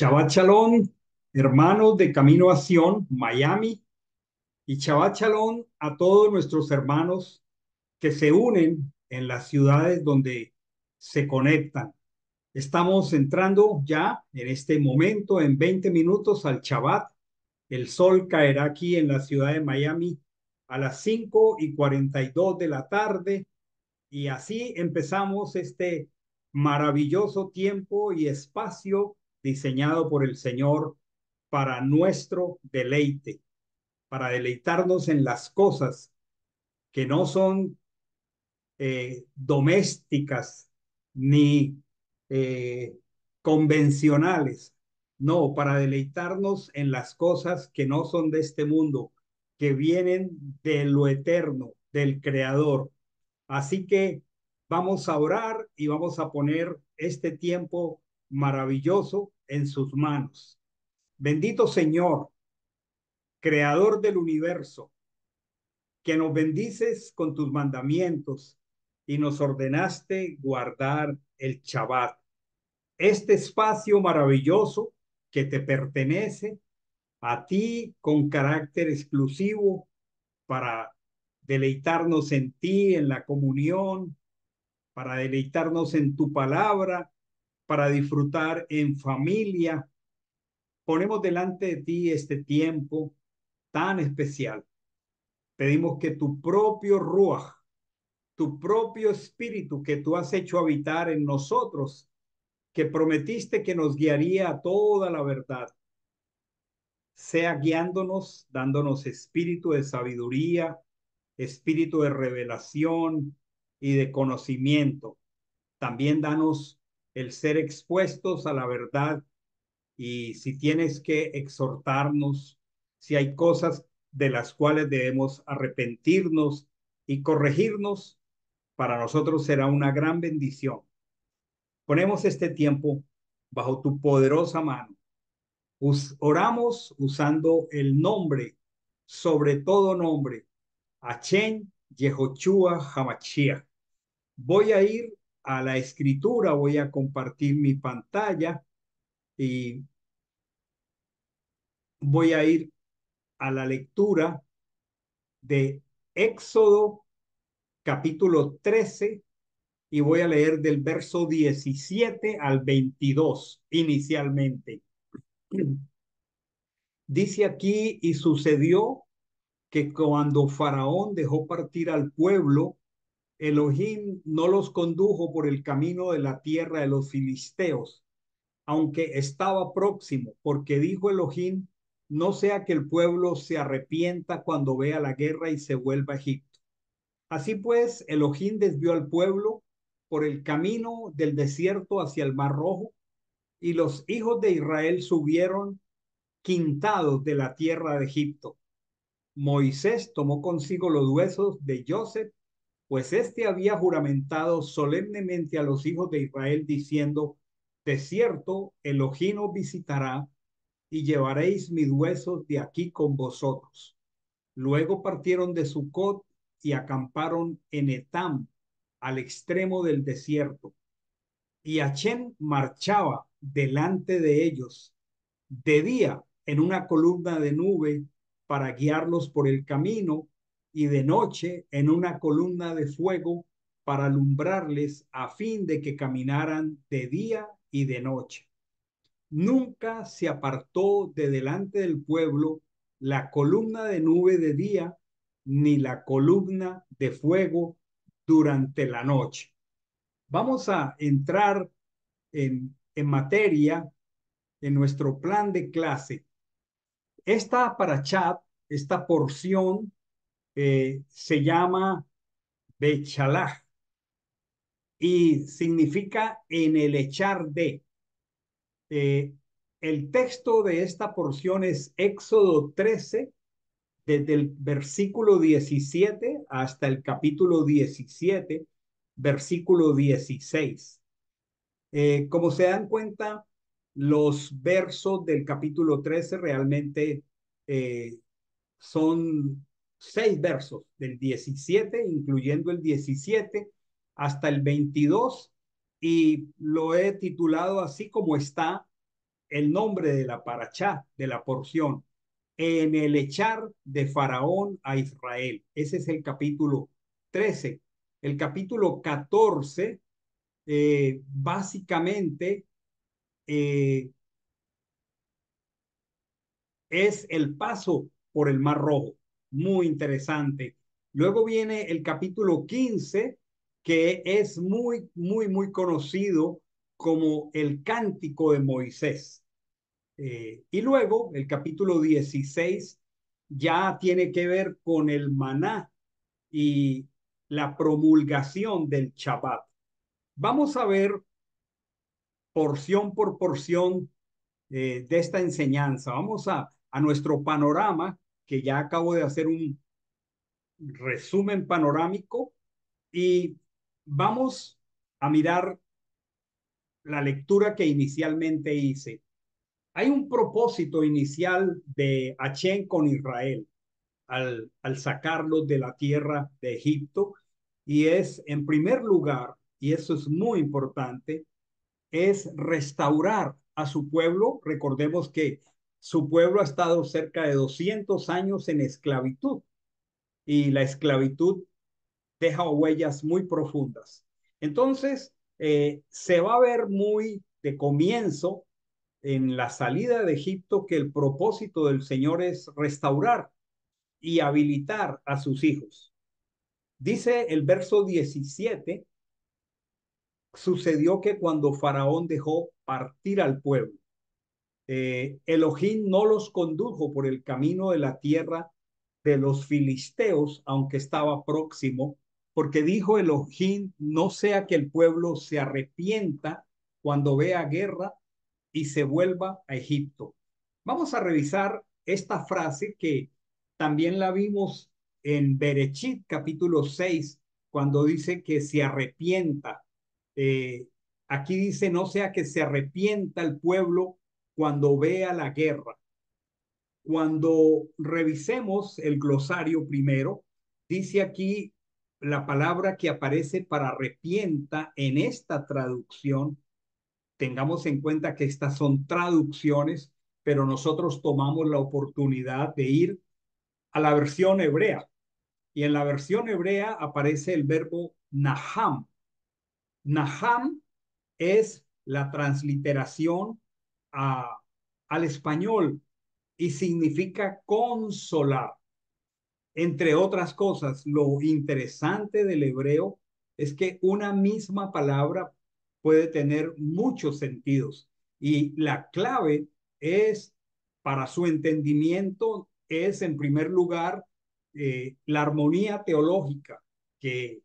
Shabbat Shalom, hermanos de Camino a Sion, Miami, y Shabbat Shalom a todos nuestros hermanos que se unen en las ciudades donde se conectan. Estamos entrando ya en este momento, en 20 minutos, al Shabbat. El sol caerá aquí en la ciudad de Miami a las 5:42 de la tarde y así empezamos este maravilloso tiempo y espacio diseñado por el Señor para nuestro deleite, para deleitarnos en las cosas que no son domésticas ni eh, convencionales, no, para deleitarnos en las cosas que no son de este mundo, que vienen de lo eterno, del Creador. Así que vamos a orar y vamos a poner este tiempo maravilloso en sus manos. Bendito Señor, creador del universo, que nos bendices con tus mandamientos y nos ordenaste guardar el Shabbat, este espacio maravilloso que te pertenece a ti con carácter exclusivo para deleitarnos en ti, en la comunión, para deleitarnos en tu palabra, para disfrutar en familia. Ponemos delante de ti este tiempo tan especial. Pedimos que tu propio Ruach, tu propio espíritu que tú has hecho habitar en nosotros, que prometiste que nos guiaría a toda la verdad, sea guiándonos, dándonos espíritu de sabiduría, espíritu de revelación y de conocimiento. También danos el ser expuestos a la verdad y si tienes que exhortarnos, si hay cosas de las cuales debemos arrepentirnos y corregirnos, para nosotros será una gran bendición. Ponemos este tiempo bajo tu poderosa mano. Oramos usando el nombre, sobre todo nombre, Hashem Yehoshua Hamashiach. Voy a ir a la escritura, voy a compartir mi pantalla y voy a ir a la lectura de Éxodo capítulo 13 y voy a leer del verso 17 al 22 inicialmente. Dice aquí, y sucedió que cuando Faraón dejó partir al pueblo, Elohim no los condujo por el camino de la tierra de los filisteos, aunque estaba próximo, porque dijo Elohim, no sea que el pueblo se arrepienta cuando vea la guerra y se vuelva a Egipto. Así pues, Elohim desvió al pueblo por el camino del desierto hacia el Mar Rojo, y los hijos de Israel subieron quintados de la tierra de Egipto. Moisés tomó consigo los huesos de Joseph, pues éste había juramentado solemnemente a los hijos de Israel diciendo, de cierto, Elohim os visitará y llevaréis mis huesos de aquí con vosotros. Luego partieron de Sucot y acamparon en Etam, al extremo del desierto. Y Achem marchaba delante de ellos de día en una columna de nube para guiarlos por el camino y de noche en una columna de fuego para alumbrarles a fin de que caminaran de día y de noche. Nunca se apartó de delante del pueblo la columna de nube de día ni la columna de fuego durante la noche. Vamos a entrar en materia en nuestro plan de clase. Esta parashat, esta porción, se llama Bechalach y significa en el echar de. Eh, el texto de esta porción es Éxodo 13, desde el versículo 17 hasta el capítulo 17, versículo 16. Como se dan cuenta, los versos del capítulo 13 realmente eh, son 6 versos, del 17, incluyendo el 17, hasta el 22, y lo he titulado así como está el nombre de la parachá, de la porción, en el echar de Faraón a Israel. Ese es el capítulo 13. El capítulo 14, básicamente, eh, es el paso por el Mar Rojo. Muy interesante. Luego viene el capítulo 15, que es muy conocido como el Cántico de Moisés. Y luego el capítulo 16 ya tiene que ver con el maná y la promulgación del Shabbat. Vamos a ver porción por porción de esta enseñanza. Vamos a nuestro panorama, que ya acabo de hacer un resumen panorámico, y vamos a mirar la lectura que inicialmente hice. Hay un propósito inicial de Hachén con Israel al sacarlos de la tierra de Egipto, y es, en primer lugar, y eso es muy importante, es restaurar a su pueblo. Recordemos que su pueblo ha estado cerca de 200 años en esclavitud, y la esclavitud deja huellas muy profundas. Entonces, se va a ver muy de comienzo en la salida de Egipto que el propósito del Señor es restaurar y habilitar a sus hijos. Dice el verso 17: sucedió que cuando Faraón dejó partir al pueblo, Elohim no los condujo por el camino de la tierra de los filisteos, aunque estaba próximo, porque dijo Elohim: no sea que el pueblo se arrepienta cuando vea guerra y se vuelva a Egipto. Vamos a revisar esta frase que también la vimos en Berechit capítulo 6, cuando dice que se arrepienta. Eh, Aquí dice: no sea que se arrepienta el pueblo cuando vea la guerra. Cuando revisemos el glosario primero, dice aquí la palabra que aparece para arrepienta en esta traducción. Tengamos en cuenta que estas son traducciones, pero nosotros tomamos la oportunidad de ir a la versión hebrea. Y en la versión hebrea aparece el verbo naham. Naham es la transliteración al español y significa consolar. Entre otras cosas, lo interesante del hebreo es que una misma palabra puede tener muchos sentidos, y la clave es, para su entendimiento, es en primer lugar la armonía teológica, que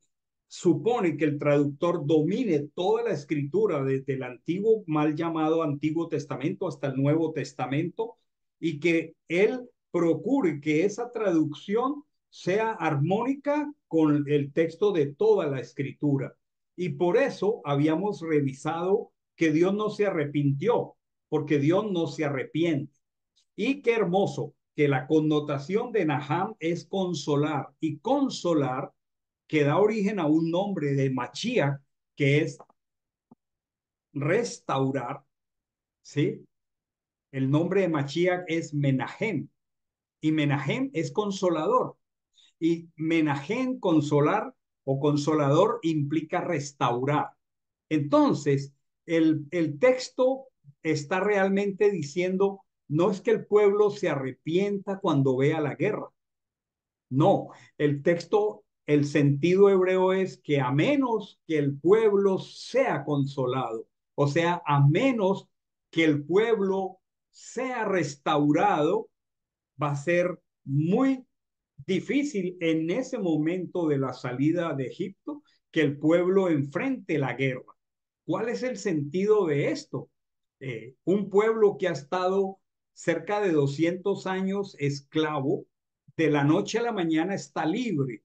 supone que el traductor domine toda la escritura desde el antiguo, mal llamado Antiguo Testamento, hasta el Nuevo Testamento, y que él procure que esa traducción sea armónica con el texto de toda la escritura. Y por eso habíamos revisado que Dios no se arrepintió, porque Dios no se arrepiente. Y qué hermoso que la connotación de Naham es consolar, y consolar que da origen a un nombre de Mashiach, que es restaurar, ¿sí? El nombre de Mashiach es Menahem, y Menahem es consolador. Y Menahem, consolar o consolador, implica restaurar. Entonces, el texto está realmente diciendo: no es que el pueblo se arrepienta cuando vea la guerra. No, el texto, el sentido hebreo es que a menos que el pueblo sea consolado, o sea, a menos que el pueblo sea restaurado, va a ser muy difícil en ese momento de la salida de Egipto que el pueblo enfrente la guerra. ¿Cuál es el sentido de esto? Un pueblo que ha estado cerca de 200 años esclavo, de la noche a la mañana está libre.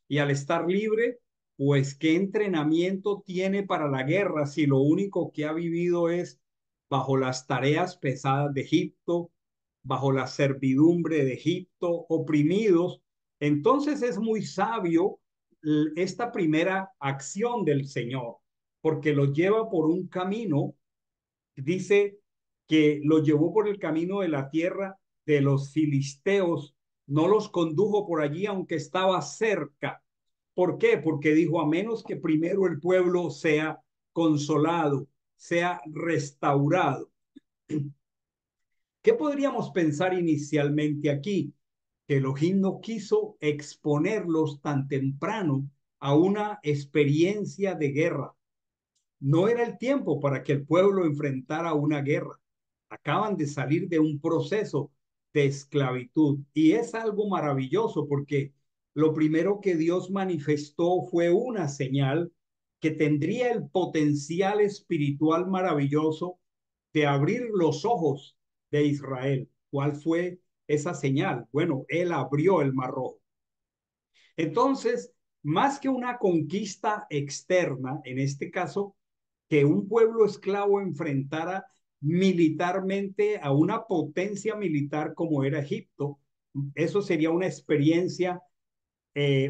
Y al estar libre, pues qué entrenamiento tiene para la guerra si lo único que ha vivido es bajo las tareas pesadas de Egipto, bajo la servidumbre de Egipto, oprimidos. Entonces es muy sabio esta primera acción del Señor, porque los lleva por un camino. Dice que los llevó por el camino de la tierra de los filisteos, no los condujo por allí aunque estaba cerca. ¿Por qué? Porque dijo, a menos que primero el pueblo sea consolado, sea restaurado. ¿Qué podríamos pensar inicialmente aquí? Que Elohim no quiso exponerlos tan temprano a una experiencia de guerra. No era el tiempo para que el pueblo enfrentara una guerra. Acaban de salir de un proceso de esclavitud y es algo maravilloso porque lo primero que Dios manifestó fue una señal que tendría el potencial espiritual maravilloso de abrir los ojos de Israel. ¿Cuál fue esa señal? Bueno, él abrió el Mar Rojo. Entonces, más que una conquista externa, en este caso, que un pueblo esclavo enfrentara militarmente a una potencia militar como era Egipto, eso sería una experiencia,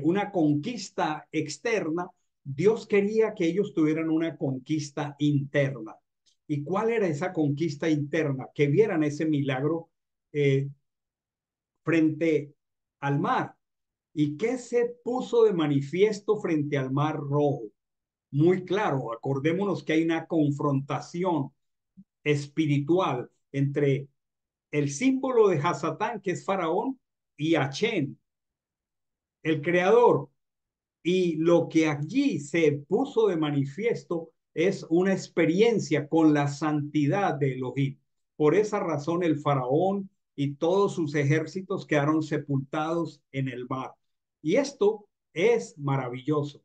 una conquista externa. Dios quería que ellos tuvieran una conquista interna. ¿Y cuál era esa conquista interna? Que vieran ese milagro eh, frente al mar. ¿Y qué se puso de manifiesto frente al Mar Rojo? Muy claro, acordémonos que hay una confrontación espiritual entre el símbolo de Hasatán, que es Faraón, y Achén, el creador. Y lo que allí se puso de manifiesto es una experiencia con la santidad de Elohim. Por esa razón el faraón y todos sus ejércitos quedaron sepultados en el mar. Y esto es maravilloso.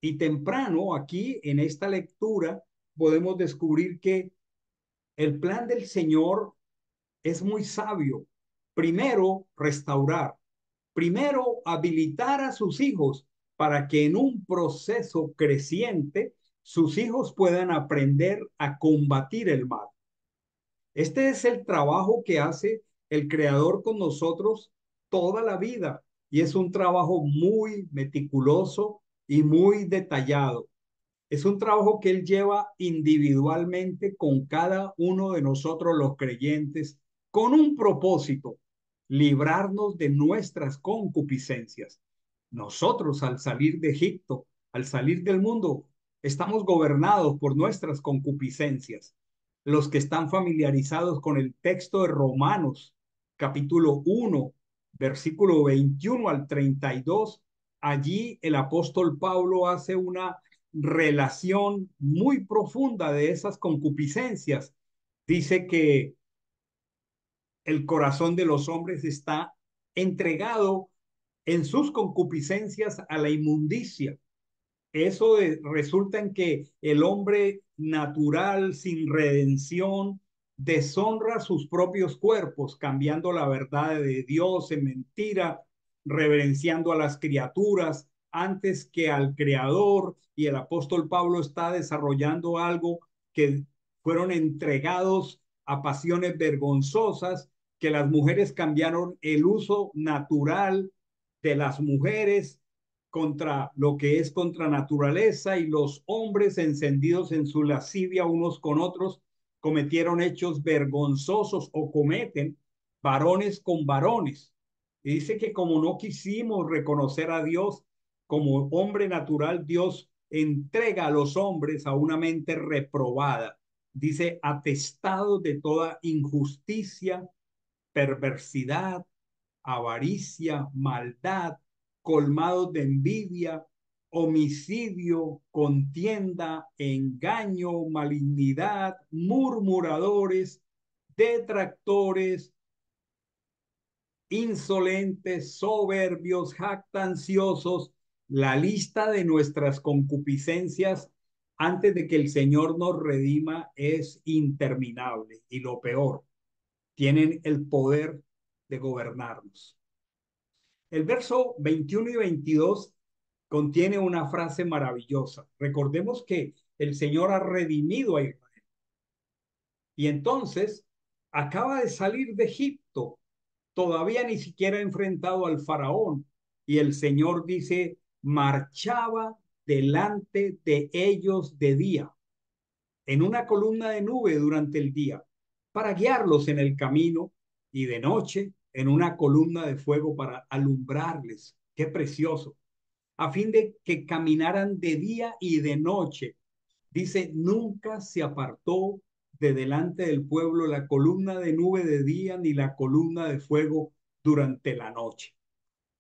Y temprano aquí en esta lectura podemos descubrir que el plan del Señor es muy sabio. Primero, restaurar. Primero, habilitar a sus hijos para que en un proceso creciente sus hijos puedan aprender a combatir el mal. Este es el trabajo que hace el Creador con nosotros toda la vida y es un trabajo muy meticuloso y muy detallado. Es un trabajo que Él lleva individualmente con cada uno de nosotros los creyentes, con un propósito, librarnos de nuestras concupiscencias. Nosotros al salir de Egipto, al salir del mundo, estamos gobernados por nuestras concupiscencias. Los que están familiarizados con el texto de Romanos, capítulo 1, versículo 21 al 32, allí el apóstol Pablo hace una relación muy profunda de esas concupiscencias. Dice que el corazón de los hombres está entregado en sus concupiscencias a la inmundicia. Eso resulta en que el hombre natural, sin redención, deshonra sus propios cuerpos, cambiando la verdad de Dios en mentira, reverenciando a las criaturas antes que al Creador. Y el apóstol Pablo está desarrollando algo que fueron entregados a pasiones vergonzosas, que las mujeres cambiaron el uso natural de las mujeres contra lo que es contra naturaleza y los hombres encendidos en su lascivia unos con otros cometieron hechos vergonzosos o cometen varones con varones. Y dice que como no quisimos reconocer a Dios como hombre natural, Dios entrega a los hombres a una mente reprobada. Dice, atestado de toda injusticia, perversidad, avaricia, maldad, colmados de envidia, homicidio, contienda, engaño, malignidad, murmuradores, detractores, insolentes, soberbios, jactanciosos. La lista de nuestras concupiscencias antes de que el Señor nos redima es interminable. Y lo peor, tienen el poder de gobernarnos. El verso 21 y 22 contiene una frase maravillosa. Recordemos que el Señor ha redimido a Israel y entonces acaba de salir de Egipto, todavía ni siquiera ha enfrentado al faraón y el Señor dice, marchaba delante de ellos de día, en una columna de nube durante el día para guiarlos en el camino y de noche en una columna de fuego para alumbrarles. Qué precioso. A fin de que caminaran de día y de noche. Dice, nunca se apartó de delante del pueblo la columna de nube de día ni la columna de fuego durante la noche.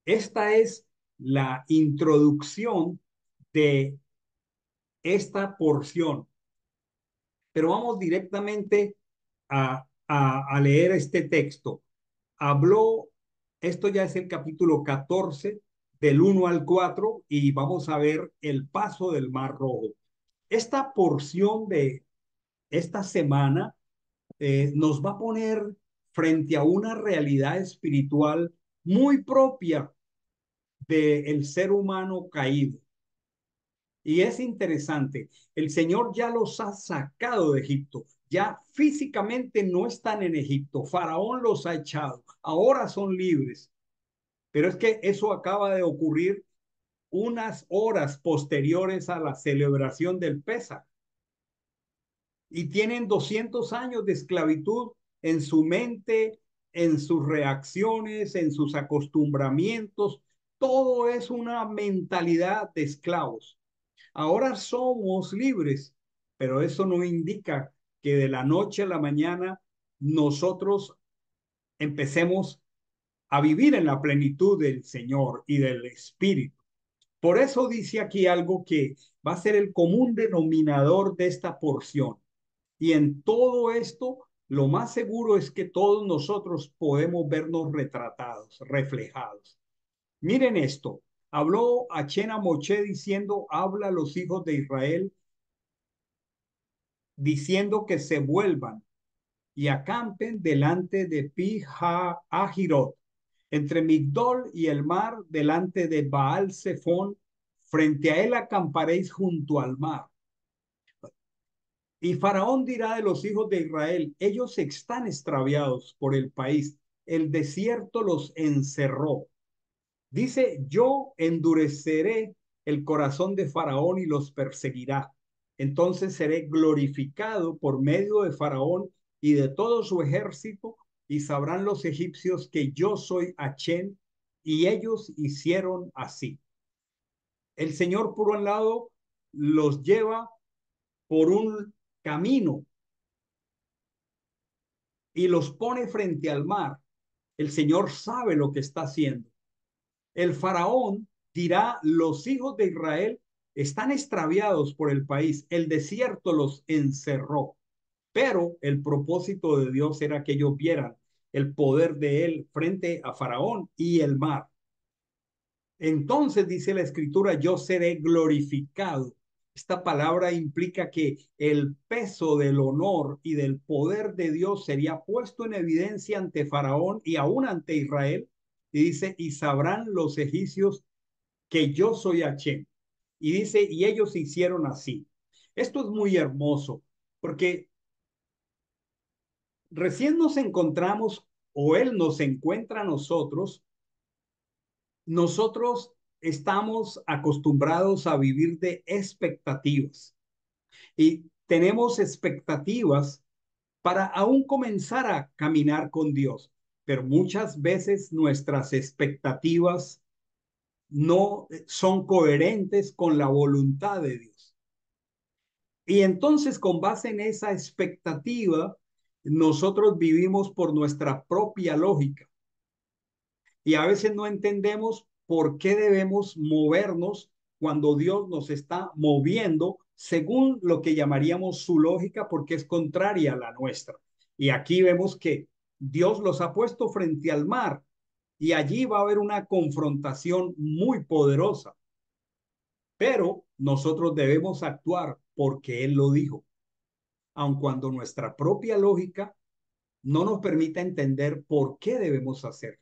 Esta es la introducción de esta porción, pero vamos directamente a leer este texto. Habló, esto ya es el capítulo 14 del 1 al 4 y vamos a ver el paso del Mar Rojo. Esta porción de esta semana nos va a poner frente a una realidad espiritual muy propia del ser humano caído. Y es interesante, el Señor ya los ha sacado de Egipto, ya físicamente no están en Egipto, Faraón los ha echado, ahora son libres, pero es que eso acaba de ocurrir unas horas posteriores a la celebración del Pésach y tienen 200 años de esclavitud en su mente, en sus reacciones, en sus acostumbramientos, todo es una mentalidad de esclavos. Ahora somos libres, pero eso no indica que de la noche a la mañana nosotros empecemos a vivir en la plenitud del Señor y del Espíritu. Por eso dice aquí algo que va a ser el común denominador de esta porción. Y en todo esto, lo más seguro es que todos nosotros podemos vernos retratados, reflejados. Miren esto. Habló a Chena Moché diciendo, habla a los hijos de Israel diciendo que se vuelvan y acampen delante de Pi-Hahirot, entre Migdol y el mar, delante de Baal Zephón, frente a él acamparéis junto al mar. Y Faraón dirá de los hijos de Israel, ellos están extraviados por el país, el desierto los encerró. Dice, yo endureceré el corazón de Faraón y los perseguirá. Entonces seré glorificado por medio de Faraón y de todo su ejército, y sabrán los egipcios que yo soy Achén, y ellos hicieron así. El Señor, por un lado, los lleva por un camino y los pone frente al mar. El Señor sabe lo que está haciendo. El faraón dirá, los hijos de Israel están extraviados por el país, el desierto los encerró, pero el propósito de Dios era que ellos vieran el poder de él frente a Faraón y el mar. Entonces dice la escritura, yo seré glorificado. Esta palabra implica que el peso del honor y del poder de Dios sería puesto en evidencia ante Faraón y aún ante Israel. Y dice, y sabrán los egipcios que yo soy Hashem. Y dice, y ellos hicieron así. Esto es muy hermoso, porque recién nos encontramos, o Él nos encuentra a nosotros, nosotros estamos acostumbrados a vivir de expectativas y tenemos expectativas para aún comenzar a caminar con Dios, pero muchas veces nuestras expectativas no son coherentes con la voluntad de Dios. Y entonces, con base en esa expectativa, nosotros vivimos por nuestra propia lógica y a veces no entendemos por qué debemos movernos cuando Dios nos está moviendo según lo que llamaríamos su lógica, porque es contraria a la nuestra. Y aquí vemos que Dios los ha puesto frente al mar y allí va a haber una confrontación muy poderosa, pero nosotros debemos actuar porque Él lo dijo, aun cuando nuestra propia lógica no nos permita entender por qué debemos hacer.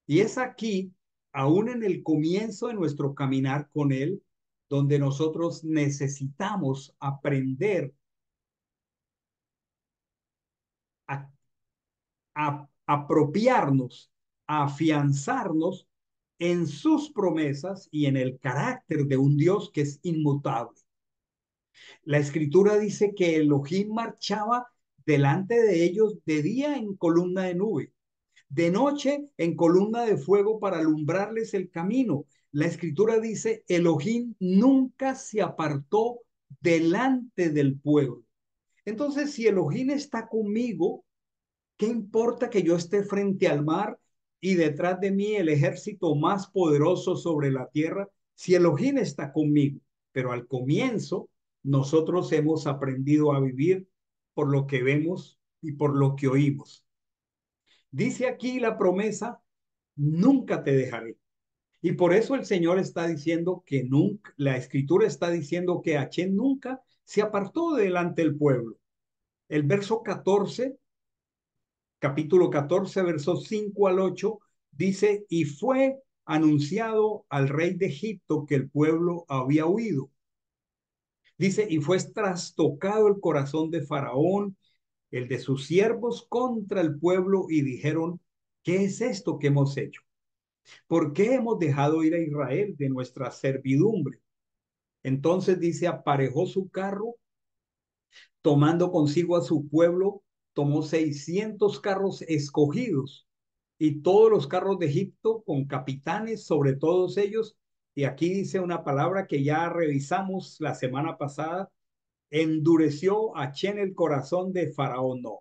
Y es aquí, aún en el comienzo de nuestro caminar con Él, donde nosotros necesitamos aprender a, a apropiarnos, a afianzarnos en sus promesas y en el carácter de un Dios que es inmutable. La escritura dice que Elohim marchaba delante de ellos de día en columna de nube, de noche en columna de fuego para alumbrarles el camino. La escritura dice, Elohim nunca se apartó delante del pueblo. Entonces, si Elohim está conmigo, ¿qué importa que yo esté frente al mar y detrás de mí el ejército más poderoso sobre la tierra? Si Elohim está conmigo, pero al comienzo nosotros hemos aprendido a vivir por lo que vemos y por lo que oímos. Dice aquí la promesa, nunca te dejaré. Y por eso el Señor está diciendo que nunca, la escritura está diciendo que Hachén nunca se apartó delante del pueblo. El verso 14, capítulo 14, versos 5 al 8, dice, y fue anunciado al rey de Egipto que el pueblo había huido. Dice, y fue trastocado el corazón de Faraón, el de sus siervos contra el pueblo, y dijeron, ¿qué es esto que hemos hecho? ¿Por qué hemos dejado ir a Israel de nuestra servidumbre? Entonces dice, aparejó su carro, tomando consigo a su pueblo, tomó 600 carros escogidos y todos los carros de Egipto con capitanes sobre todos ellos. Y aquí dice una palabra que ya revisamos la semana pasada, endureció a Chen el corazón de Faraón. No,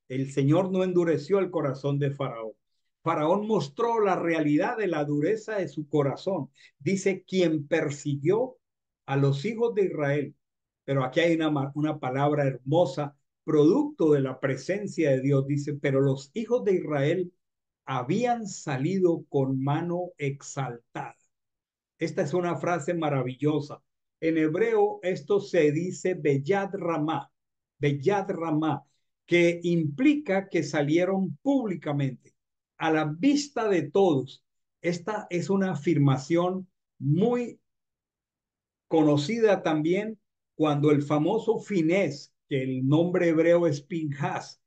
el Señor no endureció el corazón de Faraón. Faraón mostró la realidad de la dureza de su corazón. Dice, quien persiguió a los hijos de Israel. Pero aquí hay una palabra hermosa, producto de la presencia de Dios. Dice, pero los hijos de Israel habían salido con mano exaltada. Esta es una frase maravillosa. En hebreo esto se dice Beyad Ramá, que implica que salieron públicamente, a la vista de todos. Esta es una afirmación muy conocida también cuando el famoso Finés, que el nombre hebreo es Pinjas,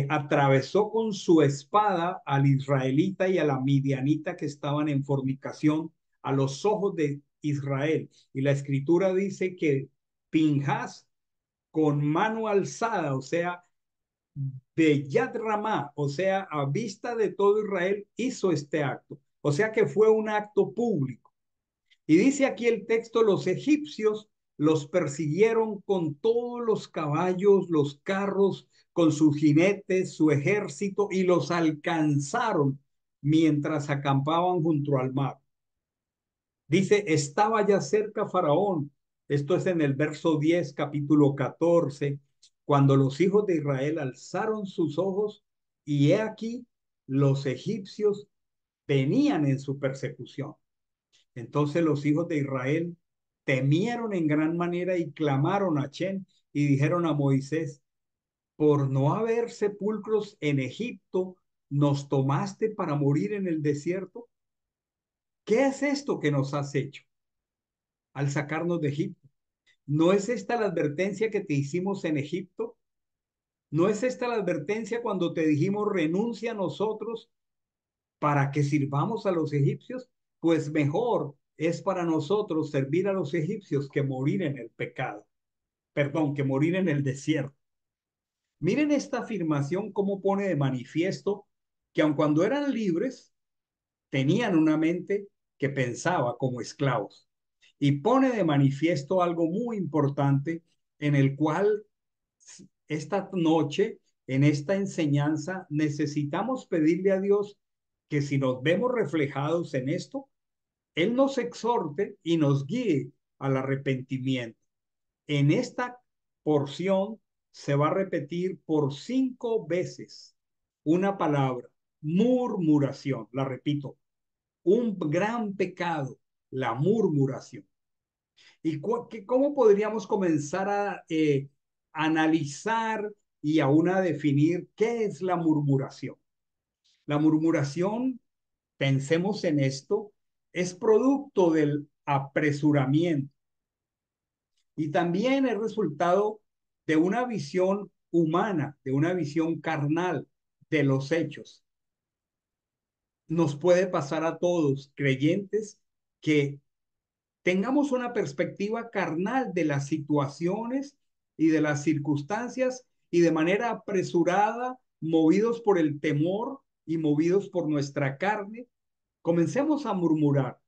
atravesó con su espada al israelita y a la midianita que estaban en fornicación a los ojos de Israel. Y la escritura dice que Pinjas con mano alzada, o sea, de Yad Ramá, o sea, a vista de todo Israel, hizo este acto. O sea que fue un acto público. Y dice aquí el texto, los egipcios los persiguieron con todos los caballos, los carros, con sus jinetes, su ejército, y los alcanzaron mientras acampaban junto al mar. Dice, estaba ya cerca Faraón. Esto es en el verso 10, capítulo 14, cuando los hijos de Israel alzaron sus ojos y he aquí los egipcios venían en su persecución. Entonces los hijos de Israel temieron en gran manera y clamaron a Chen y dijeron a Moisés, por no haber sepulcros en Egipto, ¿nos tomaste para morir en el desierto? ¿Qué es esto que nos has hecho al sacarnos de Egipto? ¿No es esta la advertencia que te hicimos en Egipto? ¿No es esta la advertencia cuando te dijimos renuncia a nosotros para que sirvamos a los egipcios? Pues mejor es para nosotros servir a los egipcios que morir en el pecado. Perdón, que morir en el desierto. Miren esta afirmación cómo pone de manifiesto que aun cuando eran libres, tenían una mente que pensaba como esclavos. Y pone de manifiesto algo muy importante en el cual esta noche, en esta enseñanza, necesitamos pedirle a Dios que si nos vemos reflejados en esto, Él nos exhorte y nos guíe al arrepentimiento. En esta porción se va a repetir por 5 veces una palabra, murmuración. La repito, un gran pecado, la murmuración. ¿Y cómo podríamos comenzar a analizar y aún a definir qué es la murmuración? La murmuración, pensemos en esto, es producto del apresuramiento y también es resultado de una visión humana, de una visión carnal de los hechos. Nos puede pasar a todos, creyentes, que tengamos una perspectiva carnal de las situaciones y de las circunstancias y de manera apresurada, movidos por el temor y movidos por nuestra carne, comencemos a murmurar,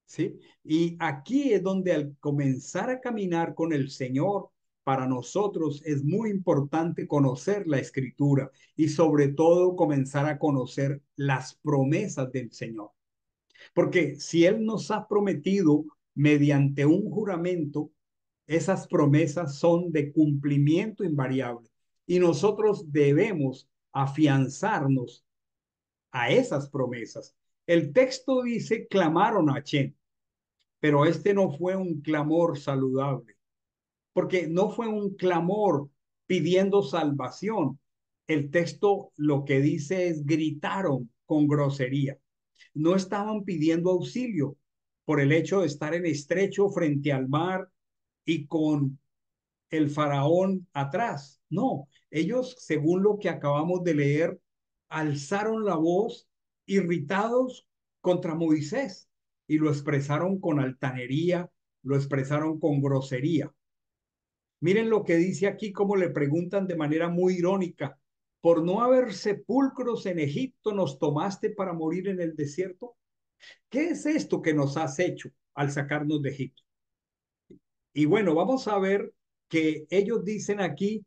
¿sí? Y aquí es donde al comenzar a caminar con el Señor, para nosotros es muy importante conocer la Escritura y sobre todo comenzar a conocer las promesas del Señor. Porque si Él nos ha prometido mediante un juramento, esas promesas son de cumplimiento invariable y nosotros debemos afianzarnos a esas promesas. El texto dice, clamaron a Chen, pero este no fue un clamor saludable, porque no fue un clamor pidiendo salvación. El texto lo que dice es gritaron con grosería. No estaban pidiendo auxilio por el hecho de estar en estrecho frente al mar y con el faraón atrás. No, ellos, según lo que acabamos de leer, alzaron la voz irritados contra Moisés y lo expresaron con altanería, lo expresaron con grosería. Miren lo que dice aquí, como le preguntan de manera muy irónica, ¿por no haber sepulcros en Egipto nos tomaste para morir en el desierto? ¿Qué es esto que nos has hecho al sacarnos de Egipto? Y bueno, vamos a ver que ellos dicen aquí,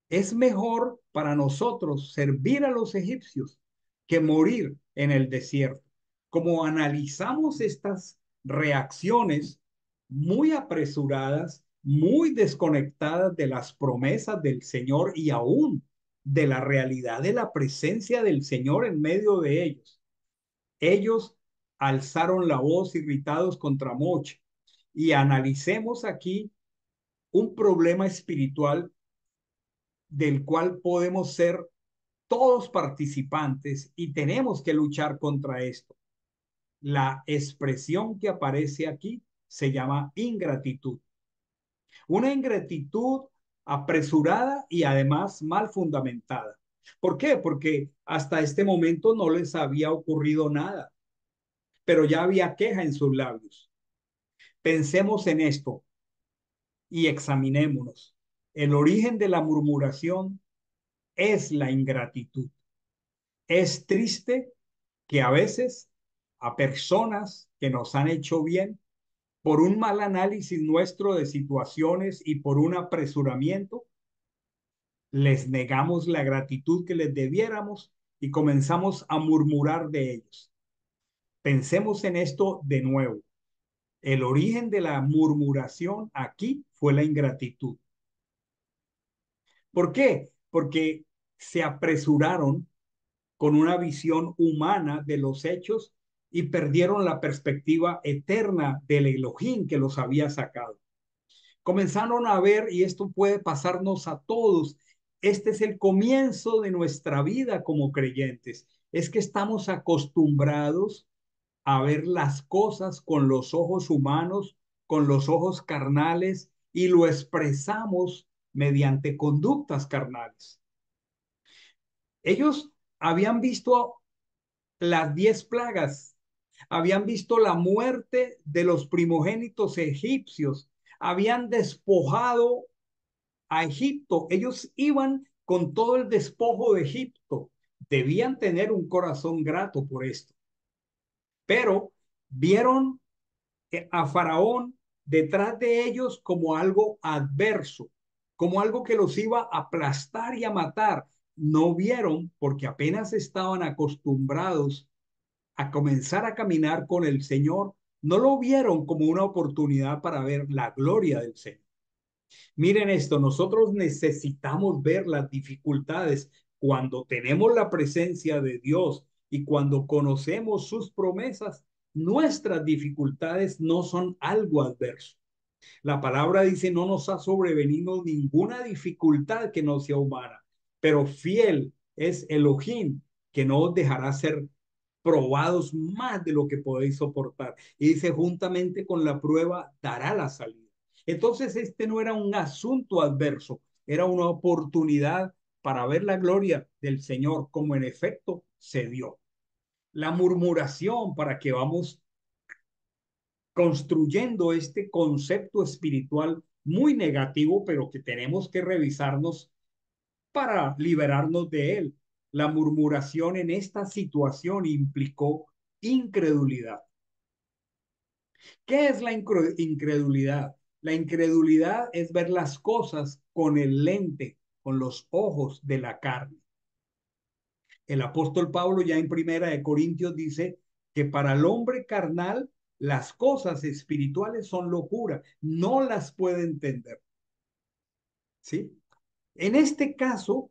es mejor para nosotros servir a los egipcios que morir en el desierto. Como analizamos estas reacciones muy apresuradas, muy desconectadas de las promesas del Señor y aún de la realidad de la presencia del Señor en medio de ellos. Ellos alzaron la voz irritados contra Moche y analicemos aquí un problema espiritual del cual podemos ser todos participantes y tenemos que luchar contra esto. La expresión que aparece aquí se llama ingratitud. Una ingratitud apresurada y además mal fundamentada. ¿Por qué? Porque hasta este momento no les había ocurrido nada, pero ya había queja en sus labios. Pensemos en esto y examinémonos. El origen de la murmuración es la ingratitud. Es triste que a veces a personas que nos han hecho bien, por un mal análisis nuestro de situaciones y por un apresuramiento, les negamos la gratitud que les debiéramos y comenzamos a murmurar de ellos. Pensemos en esto de nuevo. El origen de la murmuración aquí fue la ingratitud. ¿Por qué? Porque se apresuraron con una visión humana de los hechos y perdieron la perspectiva eterna del Elohim que los había sacado. Comenzaron a ver, y esto puede pasarnos a todos, este es el comienzo de nuestra vida como creyentes, es que estamos acostumbrados a ver las cosas con los ojos humanos, con los ojos carnales, y lo expresamos mediante conductas carnales. Ellos habían visto las 10 plagas, habían visto la muerte de los primogénitos egipcios, habían despojado a Egipto, ellos iban con todo el despojo de Egipto, debían tener un corazón grato por esto, pero vieron a Faraón detrás de ellos como algo adverso, como algo que los iba a aplastar y a matar. No vieron, porque apenas estaban acostumbrados a comenzar a caminar con el Señor, no lo vieron como una oportunidad para ver la gloria del Señor. Miren esto, nosotros necesitamos ver las dificultades cuando tenemos la presencia de Dios y cuando conocemos sus promesas. Nuestras dificultades no son algo adverso. La palabra dice, no nos ha sobrevenido ninguna dificultad que no sea humana, pero fiel es Elohim, que no os dejará ser probados más de lo que podéis soportar. Y dice, juntamente con la prueba dará la salida. Entonces, este no era un asunto adverso, era una oportunidad para ver la gloria del Señor, como en efecto se dio. La murmuración, para que vamos construyendo este concepto espiritual, muy negativo, pero que tenemos que revisarnos para liberarnos de él. La murmuración en esta situación implicó incredulidad. ¿Qué es la incredulidad? La incredulidad es ver las cosas con el lente, con los ojos de la carne. El apóstol Pablo ya en Primera de Corintios dice que para el hombre carnal las cosas espirituales son locura, no las puede entender. ¿Sí? En este caso,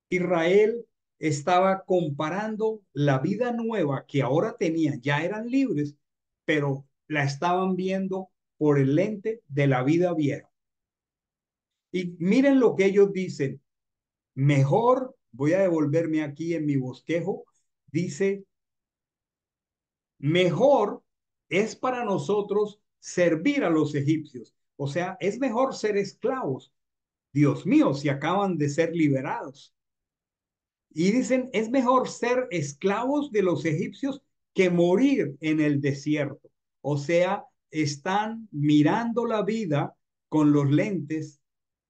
Israel estaba comparando la vida nueva que ahora tenían, ya eran libres, pero la estaban viendo por el lente de la vida vieja. Y miren lo que ellos dicen, mejor, voy a devolverme aquí en mi bosquejo, dice, mejor es para nosotros servir a los egipcios. O sea, es mejor ser esclavos. Dios mío, si acaban de ser liberados. Y dicen, es mejor ser esclavos de los egipcios que morir en el desierto. O sea, están mirando la vida con los lentes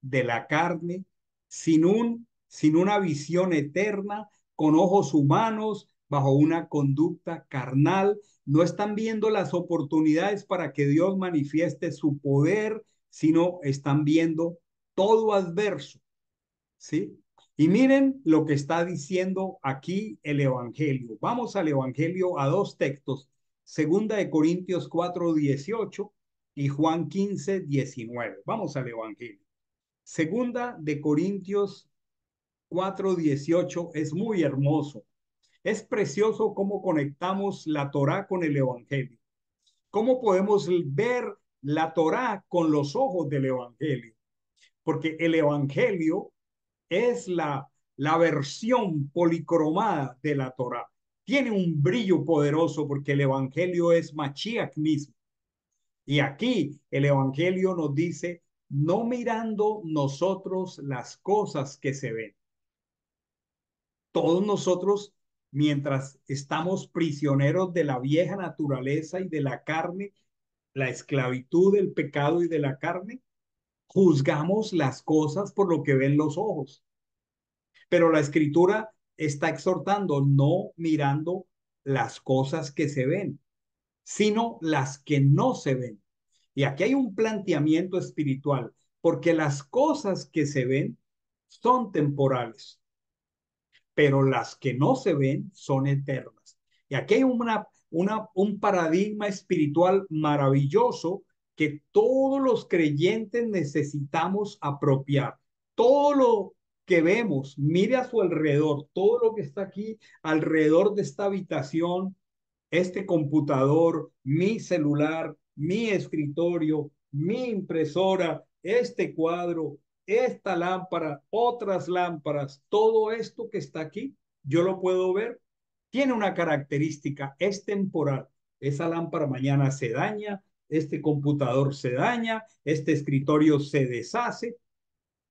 de la carne, sin una visión eterna, con ojos humanos, bajo una conducta carnal. No están viendo las oportunidades para que Dios manifieste su poder, sino están viendo todo adverso. ¿Sí? Y miren lo que está diciendo aquí el Evangelio. Vamos al Evangelio a dos textos, Segunda de Corintios 4:18 y Juan 15:19. Vamos al Evangelio. Segunda de Corintios 4:18 es muy hermoso. Es precioso cómo conectamos la Torá con el Evangelio. ¿Cómo podemos ver la Torá con los ojos del Evangelio? Porque el Evangelio es la versión policromada de la Torá. Tiene un brillo poderoso porque el Evangelio es Mashiach mismo. Y aquí el Evangelio nos dice, no mirando nosotros las cosas que se ven. Todos nosotros, mientras estamos prisioneros de la vieja naturaleza y de la carne, la esclavitud del pecado y de la carne, juzgamos las cosas por lo que ven los ojos. Pero la escritura está exhortando no mirando las cosas que se ven, sino las que no se ven. Y aquí hay un planteamiento espiritual, porque las cosas que se ven son temporales, pero las que no se ven son eternas. Y aquí hay un paradigma espiritual maravilloso que todos los creyentes necesitamos apropiar. Todo lo que vemos, mire a su alrededor, todo lo que está aquí alrededor de esta habitación, este computador, mi celular, mi escritorio, mi impresora, este cuadro, esta lámpara, otras lámparas, todo esto que está aquí, yo lo puedo ver, tiene una característica, es temporal. Esa lámpara mañana se daña, este computador se daña, este escritorio se deshace.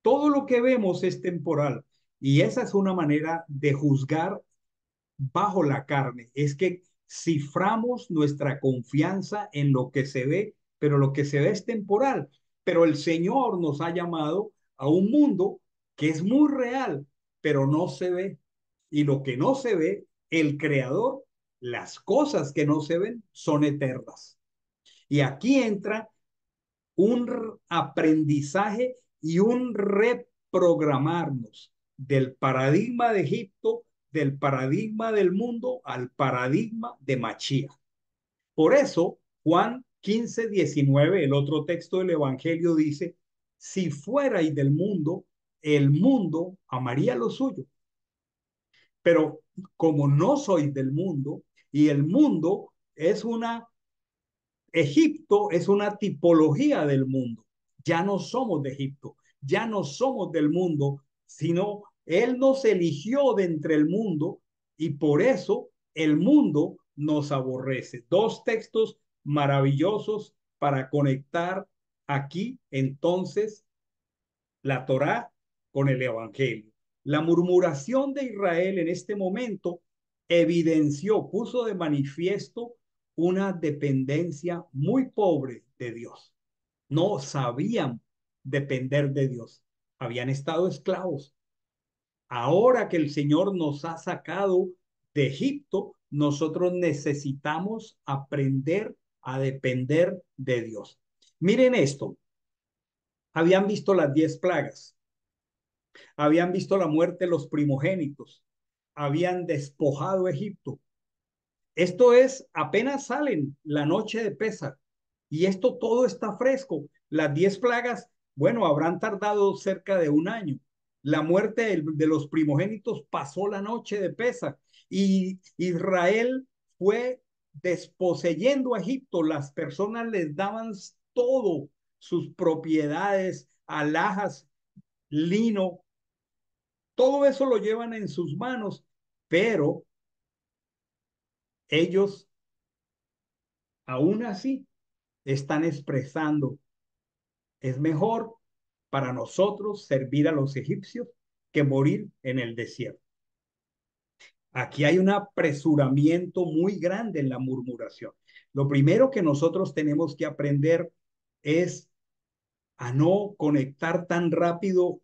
Todo lo que vemos es temporal y esa es una manera de juzgar bajo la carne. Es que ciframos nuestra confianza en lo que se ve, pero lo que se ve es temporal. Pero el Señor nos ha llamado a un mundo que es muy real, pero no se ve. Y lo que no se ve, el Creador, las cosas que no se ven son eternas. Y aquí entra un aprendizaje y un reprogramarnos del paradigma de Egipto, del paradigma del mundo al paradigma de Mashiach. Por eso, Juan 15:19, el otro texto del Evangelio dice, si fuerais del mundo, el mundo amaría lo suyo. Pero como no sois del mundo y el mundo es Egipto es una tipología del mundo. Ya no somos de Egipto, ya no somos del mundo, sino Él nos eligió de entre el mundo y por eso el mundo nos aborrece. Dos textos maravillosos para conectar aquí entonces la Torá con el Evangelio. La murmuración de Israel en este momento evidenció, puso de manifiesto una dependencia muy pobre de Dios. No sabían depender de Dios. Habían estado esclavos. Ahora que el Señor nos ha sacado de Egipto, nosotros necesitamos aprender a depender de Dios. Miren esto, habían visto las 10 plagas, habían visto la muerte de los primogénitos, habían despojado Egipto. Esto es, apenas salen la noche de Pesa y esto todo está fresco. Las 10 plagas, bueno, habrán tardado cerca de un año. La muerte de los primogénitos pasó la noche de Pesa y Israel fue desposeyendo a Egipto. Las personas les daban todo, sus propiedades, alhajas, lino, todo eso lo llevan en sus manos, pero ellos aún así están expresando, es mejor para nosotros servir a los egipcios que morir en el desierto. Aquí hay un apresuramiento muy grande en la murmuración. Lo primero que nosotros tenemos que aprender es a no conectar tan rápido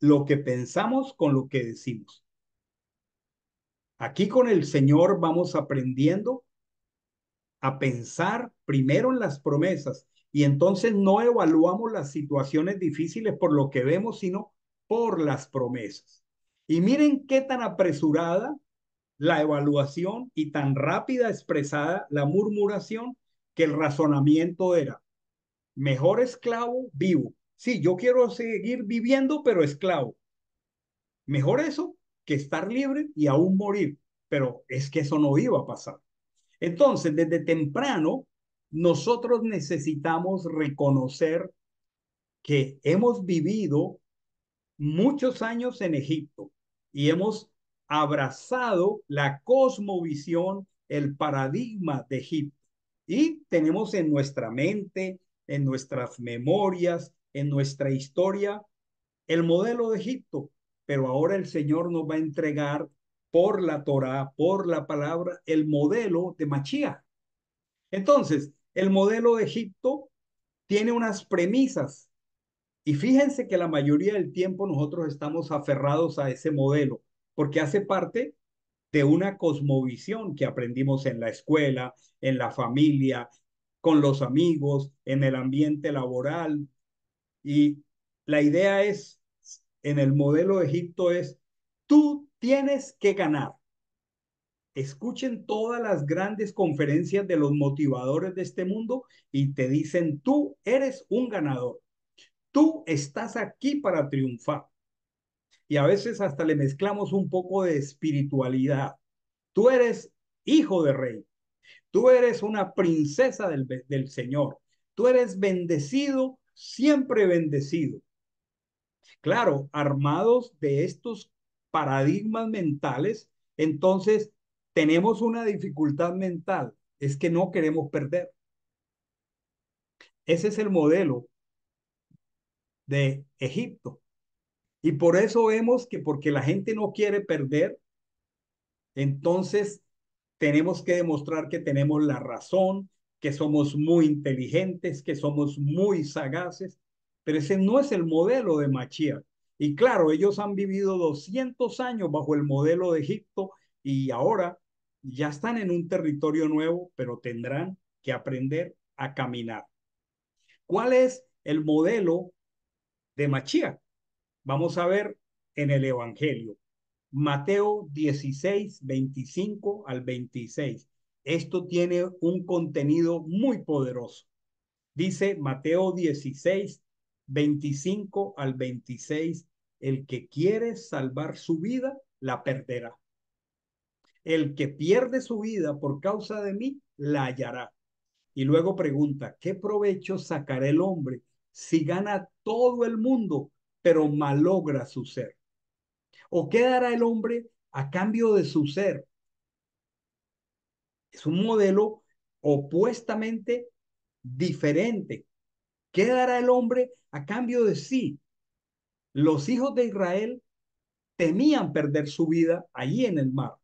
lo que pensamos con lo que decimos. Aquí con el Señor vamos aprendiendo a pensar primero en las promesas y entonces no evaluamos las situaciones difíciles por lo que vemos, sino por las promesas. Y miren qué tan apresurada la evaluación y tan rápida expresada la murmuración que el razonamiento era, mejor esclavo vivo. Sí, yo quiero seguir viviendo, pero esclavo. Mejor eso que estar libre y aún morir. Pero es que eso no iba a pasar. Entonces, desde temprano, nosotros necesitamos reconocer que hemos vivido muchos años en Egipto y hemos abrazado la cosmovisión, el paradigma de Egipto. Y tenemos en nuestra mente, en nuestras memorias, en nuestra historia, el modelo de Egipto. Pero ahora el Señor nos va a entregar por la Torá, por la palabra, el modelo de Mashiach. Entonces, el modelo de Egipto tiene unas premisas y fíjense que la mayoría del tiempo nosotros estamos aferrados a ese modelo porque hace parte de una cosmovisión que aprendimos en la escuela, en la familia, con los amigos, en el ambiente laboral. Y la idea es, en el modelo de Egipto es, tú tienes que ganar. Escuchen todas las grandes conferencias de los motivadores de este mundo y te dicen, tú eres un ganador, tú estás aquí para triunfar. Y a veces hasta le mezclamos un poco de espiritualidad. Tú eres hijo de rey, tú eres una princesa del Señor, tú eres bendecido, siempre bendecido. Claro, armados de estos paradigmas mentales, entonces tenemos una dificultad mental, es que no queremos perder. Ese es el modelo de Egipto. Y por eso vemos que porque la gente no quiere perder, entonces tenemos que demostrar que tenemos la razón, que somos muy inteligentes, que somos muy sagaces, pero ese no es el modelo de Mashiach. Y claro, ellos han vivido 200 años bajo el modelo de Egipto y ahora ya están en un territorio nuevo, pero tendrán que aprender a caminar. ¿Cuál es el modelo de Mashiach? Vamos a ver en el Evangelio. Mateo 16, 25 al 26. Esto tiene un contenido muy poderoso. Dice Mateo 16, 25 al 26. El que quiere salvar su vida, la perderá. El que pierde su vida por causa de mí, la hallará. Y luego pregunta, ¿qué provecho sacará el hombre si gana todo el mundo, pero malogra su ser? ¿O qué dará el hombre a cambio de su ser? Es un modelo opuestamente diferente. ¿Qué dará el hombre a cambio de sí? Los hijos de Israel temían perder su vida allí en el mar.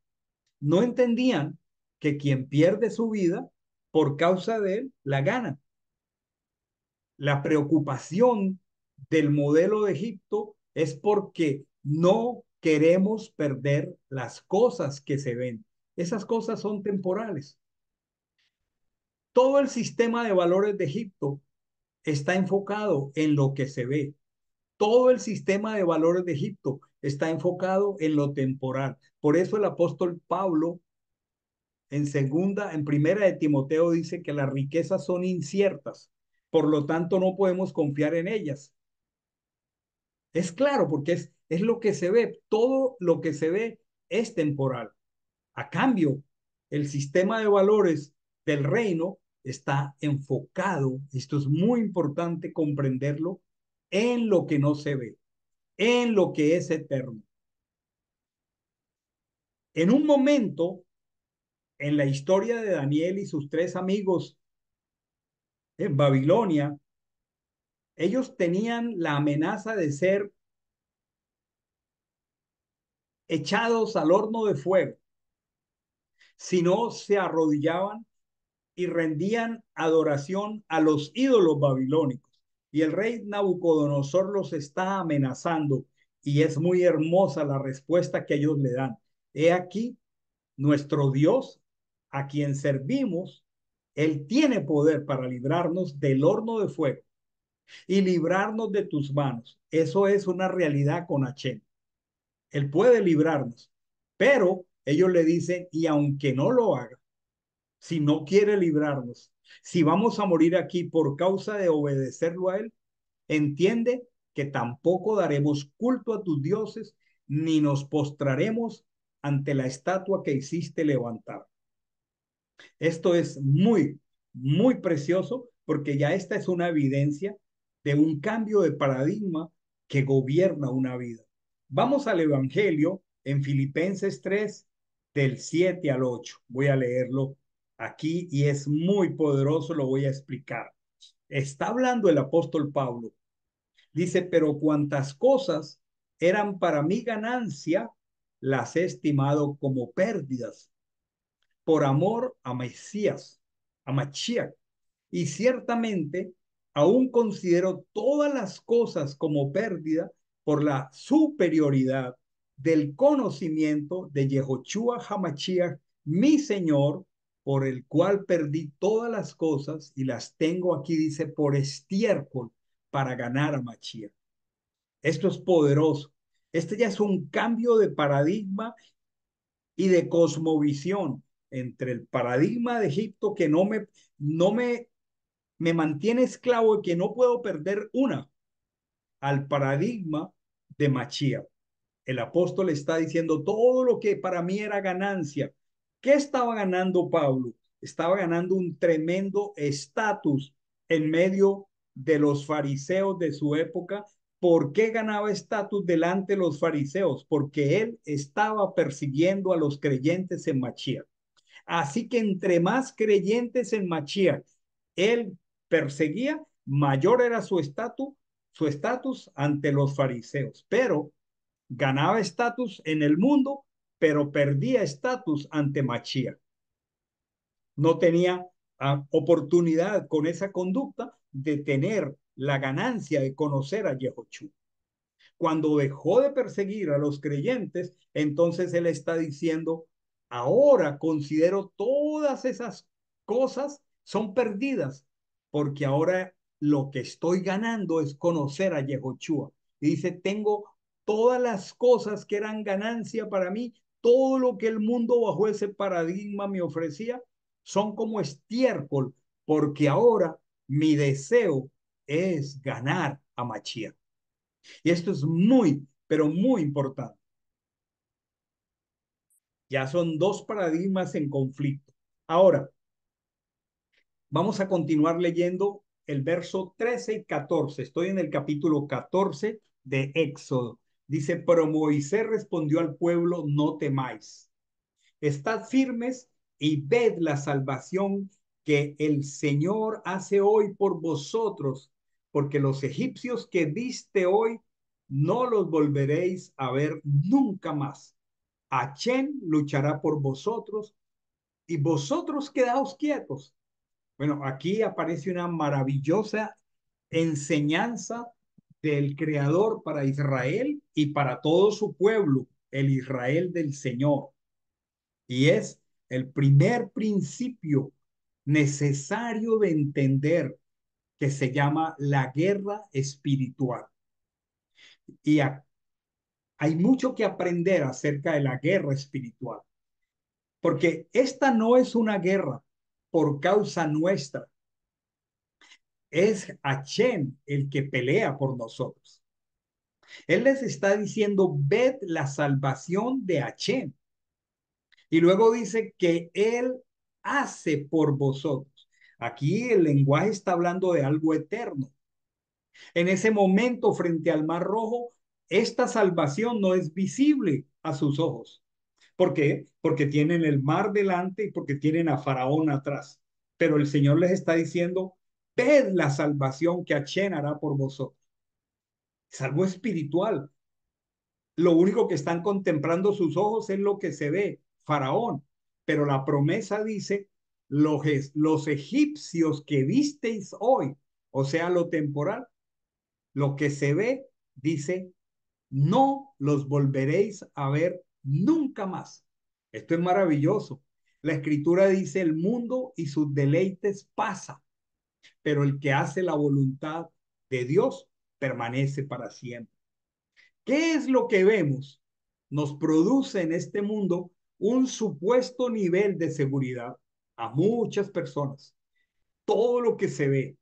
No entendían que quien pierde su vida por causa de él la gana. La preocupación del modelo de Egipto es porque no queremos perder las cosas que se ven. Esas cosas son temporales. Todo el sistema de valores de Egipto está enfocado en lo que se ve. Todo el sistema de valores de Egipto está enfocado en lo temporal. Por eso el apóstol Pablo en primera de Timoteo dice que las riquezas son inciertas, por lo tanto no podemos confiar en ellas. Es claro, porque es lo que se ve, todo lo que se ve es temporal. A cambio, el sistema de valores del reino está enfocado, esto es muy importante comprenderlo, en lo que no se ve, en lo que es eterno. En un momento, en la historia de Daniel y sus tres amigos en Babilonia, ellos tenían la amenaza de ser echados al horno de fuego si no se arrodillaban y rendían adoración a los ídolos babilónicos. Y el rey Nabucodonosor los está amenazando y es muy hermosa la respuesta que ellos le dan. He aquí, nuestro Dios, a quien servimos, él tiene poder para librarnos del horno de fuego y librarnos de tus manos. Eso es una realidad con H. Él puede librarnos, pero ellos le dicen, y aunque no lo haga, si no quiere librarnos, si vamos a morir aquí por causa de obedecerlo a Él, entiende que tampoco daremos culto a tus dioses, ni nos postraremos ante la estatua que hiciste levantar. Esto es muy, muy precioso porque ya esta es una evidencia de un cambio de paradigma que gobierna una vida. Vamos al Evangelio en Filipenses 3, del 7 al 8. Voy a leerlo aquí y es muy poderoso, lo voy a explicar. Está hablando el apóstol Pablo. Dice, pero cuantas cosas eran para mi ganancia, las he estimado como pérdidas por amor a Mesías, a Mashiach. Y ciertamente aún considero todas las cosas como pérdida por la superioridad del conocimiento de Yehoshua HaMashiach, mi Señor, por el cual perdí todas las cosas y las tengo aquí, dice, por estiércol para ganar a Mashiach. Esto es poderoso. Este ya es un cambio de paradigma y de cosmovisión entre el paradigma de Egipto que me mantiene esclavo y que no puedo perder una, al paradigma de Mashiach. El apóstol está diciendo todo lo que para mí era ganancia. ¿Qué estaba ganando Pablo? Estaba ganando un tremendo estatus en medio de los fariseos de su época. ¿Por qué ganaba estatus delante de los fariseos? Porque él estaba persiguiendo a los creyentes en Mashiach. Así que entre más creyentes en Mashiach él perseguía, mayor era su estatus ante los fariseos. Pero ganaba estatus en el mundo, pero perdía estatus ante Mashiach. No tenía oportunidad con esa conducta de tener la ganancia de conocer a Yehoshua. Cuando dejó de perseguir a los creyentes, entonces él está diciendo, ahora considero todas esas cosas son perdidas, porque ahora lo que estoy ganando es conocer a Yehoshua. Y dice, tengo todas las cosas que eran ganancia para mí, todo lo que el mundo bajo ese paradigma me ofrecía, son como estiércol, porque ahora mi deseo es ganar a Mashiach. Y esto es muy, pero muy importante. Ya son dos paradigmas en conflicto. Ahora, vamos a continuar leyendo el verso 13 y 14. Estoy en el capítulo 14 de Éxodo. Dice, pero Moisés respondió al pueblo, no temáis. Estad firmes y ved la salvación que el Señor hace hoy por vosotros, porque los egipcios que viste hoy no los volveréis a ver nunca más. Achén luchará por vosotros y vosotros quedaos quietos. Bueno, aquí aparece una maravillosa enseñanza del Creador para Israel y para todo su pueblo, el Israel del Señor. Y es el primer principio necesario de entender, que se llama la guerra espiritual. Y hay mucho que aprender acerca de la guerra espiritual, porque esta no es una guerra por causa nuestra, es Hashem el que pelea por nosotros. Él les está diciendo, ved la salvación de Hashem. Y luego dice que Él hace por vosotros. Aquí el lenguaje está hablando de algo eterno. En ese momento, frente al Mar Rojo, esta salvación no es visible a sus ojos. ¿Por qué? Porque tienen el mar delante y porque tienen a Faraón atrás. Pero el Señor les está diciendo, ved la salvación que Hashem hará por vosotros. Es algo espiritual. Lo único que están contemplando sus ojos es lo que se ve, Faraón. Pero la promesa dice, los egipcios que visteis hoy, o sea, lo temporal, lo que se ve, dice, no los volveréis a ver nunca más. Esto es maravilloso. La escritura dice, el mundo y sus deleites pasan, pero el que hace la voluntad de Dios permanece para siempre. ¿Qué es lo que vemos? Nos produce en este mundo un supuesto nivel de seguridad a muchas personas. Todo lo que se ve,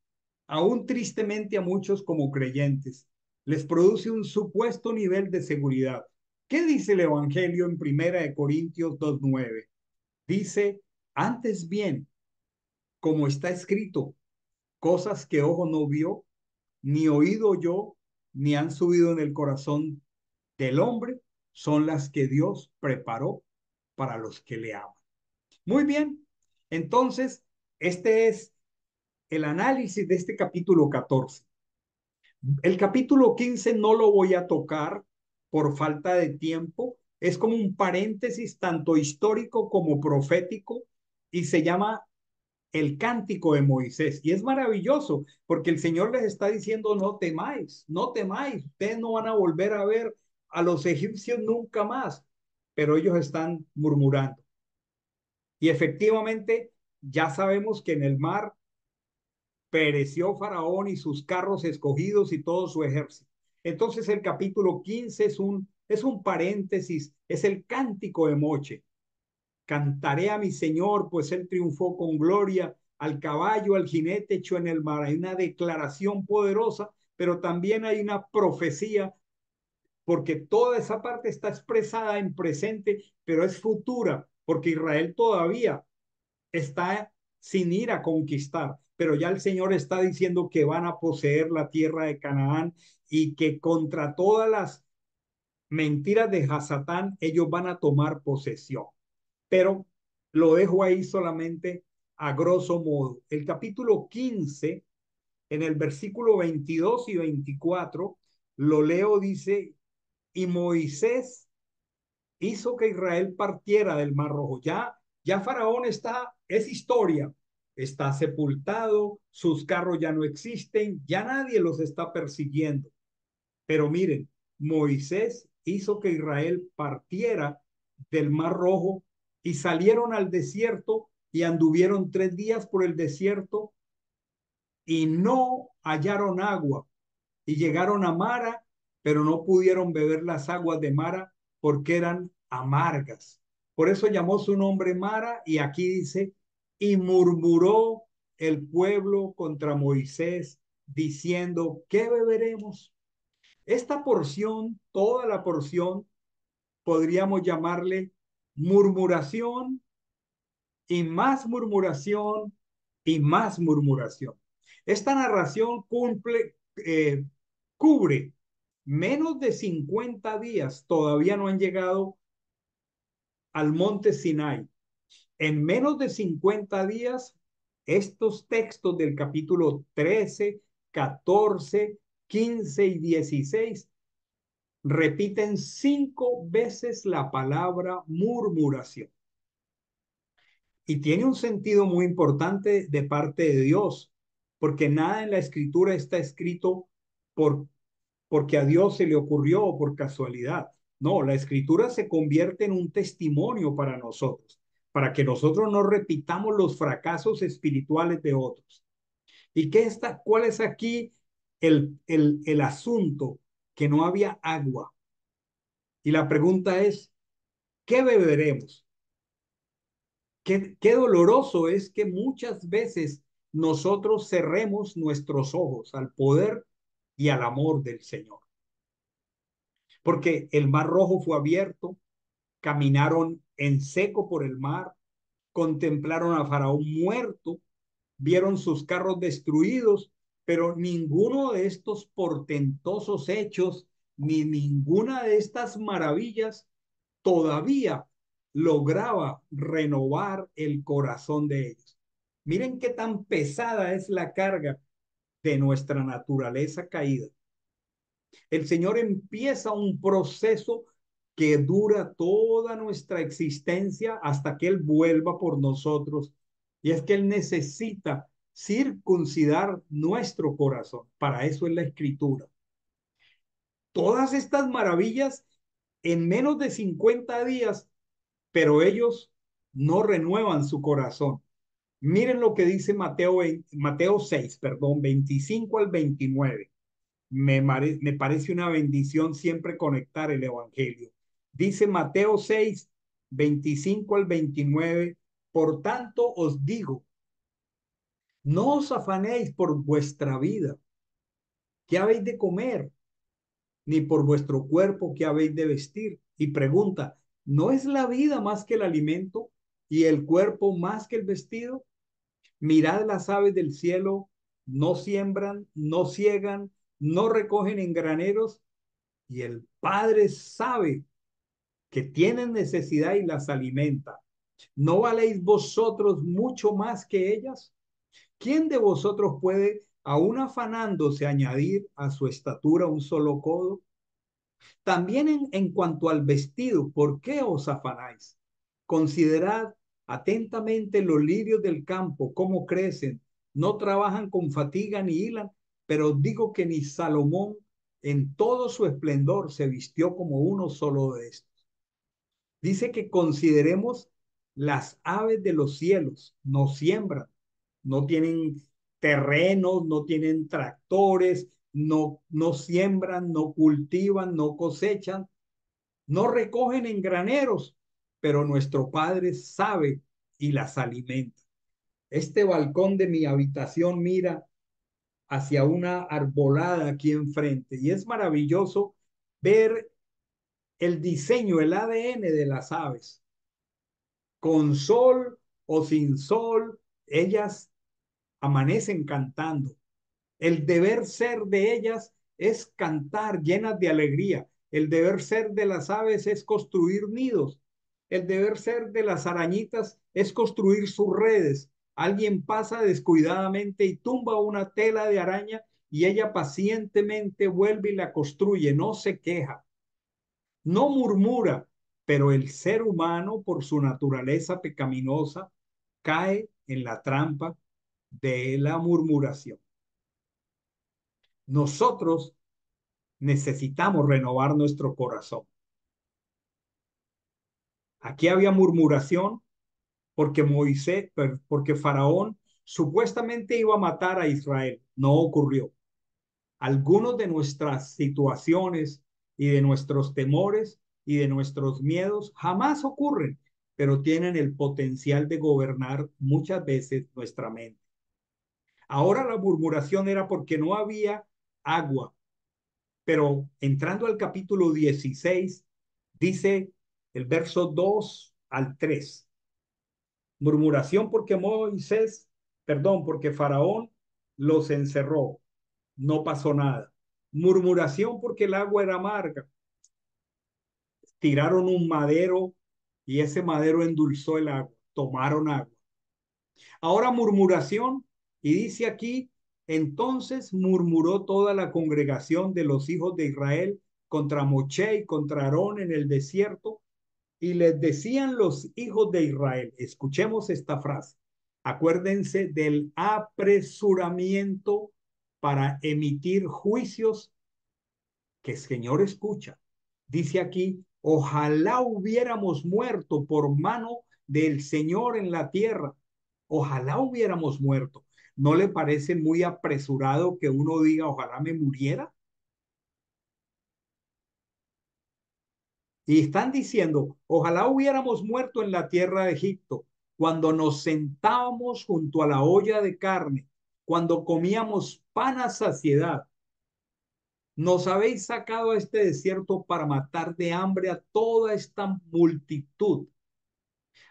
aún tristemente a muchos como creyentes, les produce un supuesto nivel de seguridad. ¿Qué dice el Evangelio en Primera de Corintios 2:9? Dice, antes bien, como está escrito, cosas que ojo no vio, ni oído yo, ni han subido en el corazón del hombre, son las que Dios preparó para los que le aman. Muy bien, entonces, este es el análisis de este capítulo 14. El capítulo 15 no lo voy a tocar por falta de tiempo. Es como un paréntesis tanto histórico como profético y se llama el cántico de Moisés. Y es maravilloso porque el Señor les está diciendo, no temáis, no temáis, ustedes no van a volver a ver a los egipcios nunca más, pero ellos están murmurando. Y efectivamente, ya sabemos que en el mar pereció Faraón y sus carros escogidos y todo su ejército. Entonces el capítulo 15 es un paréntesis, es el cántico de Moche. Cantaré a mi Señor, pues él triunfó con gloria, al caballo, al jinete echó en el mar. Hay una declaración poderosa, pero también hay una profecía, porque toda esa parte está expresada en presente, pero es futura, porque Israel todavía está sin ir a conquistar, pero ya el Señor está diciendo que van a poseer la tierra de Canaán y que contra todas las mentiras de Hasatán ellos van a tomar posesión. Pero lo dejo ahí solamente a grosso modo. El capítulo 15, en el versículo 22 y 24, lo leo, dice, y Moisés hizo que Israel partiera del Mar Rojo. Ya Faraón es historia, está sepultado, sus carros ya no existen, ya nadie los está persiguiendo. Pero miren, Moisés hizo que Israel partiera del Mar Rojo y salieron al desierto y anduvieron 3 días por el desierto y no hallaron agua y llegaron a Mara, pero no pudieron beber las aguas de Mara porque eran amargas. Por eso llamó su nombre Mara y aquí dice, y murmuró el pueblo contra Moisés diciendo, ¿qué beberemos? Esta porción, toda la porción, podríamos llamarle murmuración y más murmuración y más murmuración. Esta narración cubre menos de 50 días, todavía no han llegado al monte Sinai. En menos de 50 días, estos textos del capítulo 13, 14, 15 y 16 repiten 5 veces la palabra murmuración. Y tiene un sentido muy importante de parte de Dios, porque nada en la escritura está escrito por porque a Dios se le ocurrió o por casualidad. No, la escritura se convierte en un testimonio para nosotros, para que nosotros no repitamos los fracasos espirituales de otros. ¿Y cuál es aquí el asunto? Que no había agua. Y la pregunta es, ¿qué beberemos? Qué doloroso es que muchas veces nosotros cerremos nuestros ojos al poder y al amor del Señor. Porque el mar rojo fue abierto, caminaron en seco por el mar, contemplaron a Faraón muerto, vieron sus carros destruidos, pero ninguno de estos portentosos hechos, ni ninguna de estas maravillas todavía lograba renovar el corazón de ellos. Miren qué tan pesada es la carga de nuestra naturaleza caída. El Señor empieza un proceso que dura toda nuestra existencia hasta que Él vuelva por nosotros. Y es que Él necesita circuncidar nuestro corazón. Para eso es la escritura. Todas estas maravillas en menos de 50 días, pero ellos no renuevan su corazón. Miren lo que dice Mateo 6, perdón, 25 al 29. Me parece una bendición siempre conectar el Evangelio. Dice Mateo 6, 25 al 29. Por tanto os digo, no os afanéis por vuestra vida, qué habéis de comer, ni por vuestro cuerpo, qué habéis de vestir. Y pregunta, ¿no es la vida más que el alimento y el cuerpo más que el vestido? Mirad las aves del cielo, no siembran, no ciegan, no recogen en graneros, y el Padre sabe que tienen necesidad y las alimenta. ¿No valéis vosotros mucho más que ellas? ¿Quién de vosotros puede, aun afanándose, añadir a su estatura un solo codo? También en cuanto al vestido, ¿por qué os afanáis? Considerad atentamente los lirios del campo, cómo crecen, no trabajan con fatiga ni hilan, pero os digo que ni Salomón en todo su esplendor se vistió como uno solo de estos. Dice que consideremos las aves de los cielos, no siembran, no tienen terrenos, no tienen tractores, no siembran, no cultivan, no cosechan, no recogen en graneros, pero nuestro Padre sabe y las alimenta. Este balcón de mi habitación mira hacia una arbolada aquí enfrente y es maravilloso ver el diseño, el ADN de las aves. Con sol o sin sol, ellas amanecen cantando. El deber ser de ellas es cantar llenas de alegría. El deber ser de las aves es construir nidos. El deber ser de las arañitas es construir sus redes. Alguien pasa descuidadamente y tumba una tela de araña y ella pacientemente vuelve y la construye, no se queja, no murmura, pero el ser humano, por su naturaleza pecaminosa, cae en la trampa de la murmuración. Nosotros necesitamos renovar nuestro corazón. Aquí había murmuración porque Faraón supuestamente iba a matar a Israel. No ocurrió. Algunos de nuestras situaciones y de nuestros temores y de nuestros miedos jamás ocurren, pero tienen el potencial de gobernar muchas veces nuestra mente. Ahora la murmuración era porque no había agua, pero entrando al capítulo 16, dice el verso 2 al 3, murmuración porque Faraón los encerró, no pasó nada. Murmuración porque el agua era amarga, tiraron un madero y ese madero endulzó el agua, tomaron agua. Ahora murmuración, y dice aquí, entonces murmuró toda la congregación de los hijos de Israel contra Moche y contra Aarón en el desierto, y les decían los hijos de Israel, escuchemos esta frase, acuérdense del apresuramiento para emitir juicios que el Señor escucha. Dice aquí, ojalá hubiéramos muerto por mano del Señor en la tierra. Ojalá hubiéramos muerto. ¿No le parece muy apresurado que uno diga, ojalá me muriera? Y están diciendo, ojalá hubiéramos muerto en la tierra de Egipto, cuando nos sentábamos junto a la olla de carne, cuando comíamos pan a saciedad. Nos habéis sacado a este desierto para matar de hambre a toda esta multitud.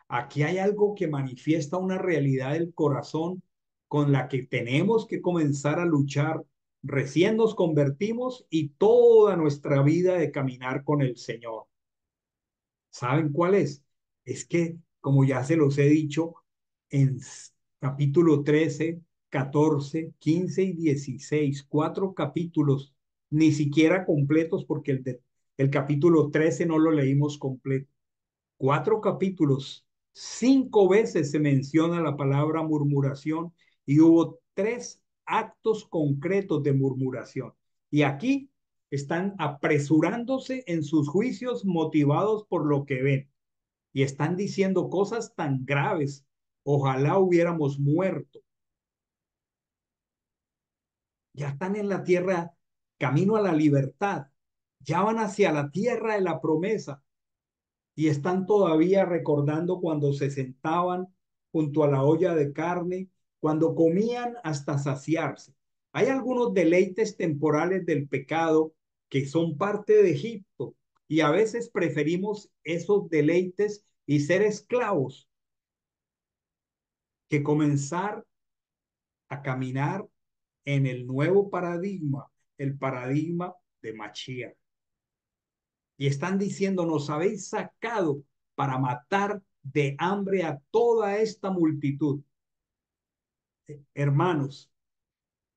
Aquí hay algo que manifiesta una realidad del corazón con la que tenemos que comenzar a luchar. Recién nos convertimos y toda nuestra vida de caminar con el Señor. ¿Saben cuál es? Es que, como ya se los he dicho, en capítulo 13, 14, 15 y 16, cuatro capítulos, ni siquiera completos, porque el capítulo 13 no lo leímos completo. Cuatro capítulos, cinco veces se menciona la palabra murmuración y hubo tres actos concretos de murmuración. Y aquí están apresurándose en sus juicios motivados por lo que ven y están diciendo cosas tan graves. Ojalá hubiéramos muerto. Ya están en la tierra, camino a la libertad. Ya van hacia la tierra de la promesa y están todavía recordando cuando se sentaban junto a la olla de carne, cuando comían hasta saciarse. Hay algunos deleites temporales del pecado que son parte de Egipto y a veces preferimos esos deleites y ser esclavos que comenzar a caminar en el nuevo paradigma, el paradigma de Mashiach. Y están diciendo, nos habéis sacado para matar de hambre a toda esta multitud. Hermanos,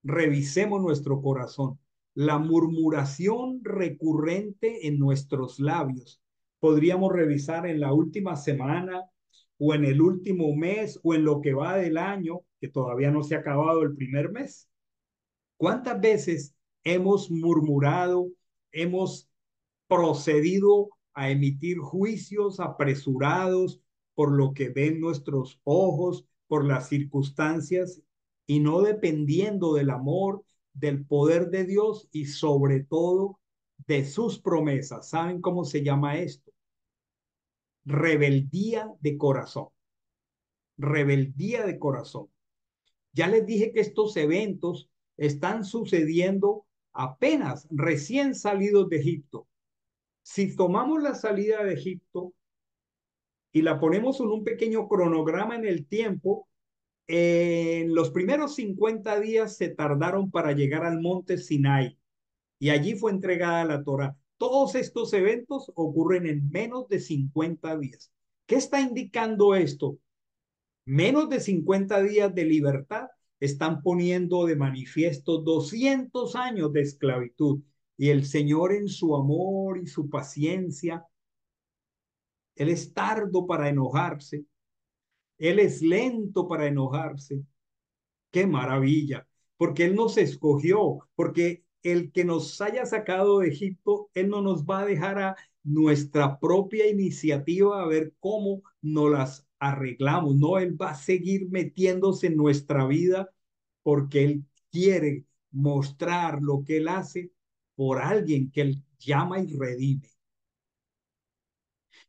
revisemos nuestro corazón. La murmuración recurrente en nuestros labios. Podríamos revisar en la última semana o en el último mes o en lo que va del año, que todavía no se ha acabado el primer mes. ¿Cuántas veces hemos murmurado, hemos procedido a emitir juicios apresurados por lo que ven nuestros ojos, por las circunstancias y no dependiendo del amor, del poder de Dios y sobre todo de sus promesas? ¿Saben cómo se llama esto? Rebeldía de corazón. Rebeldía de corazón. Ya les dije que estos eventos están sucediendo apenas recién salidos de Egipto. Si tomamos la salida de Egipto y la ponemos en un pequeño cronograma en el tiempo, en los primeros 50 días se tardaron para llegar al monte Sinai y allí fue entregada la Torá. Todos estos eventos ocurren en menos de 50 días. ¿Qué está indicando esto? Menos de 50 días de libertad están poniendo de manifiesto 200 años de esclavitud. Y el Señor en su amor y su paciencia, Él es tardo para enojarse, Él es lento para enojarse. ¡Qué maravilla! Porque Él nos escogió, porque el que nos haya sacado de Egipto, Él no nos va a dejar a nuestra propia iniciativa a ver cómo nos las arreglamos. No, Él va a seguir metiéndose en nuestra vida porque Él quiere mostrar lo que Él hace por alguien que Él llama y redime.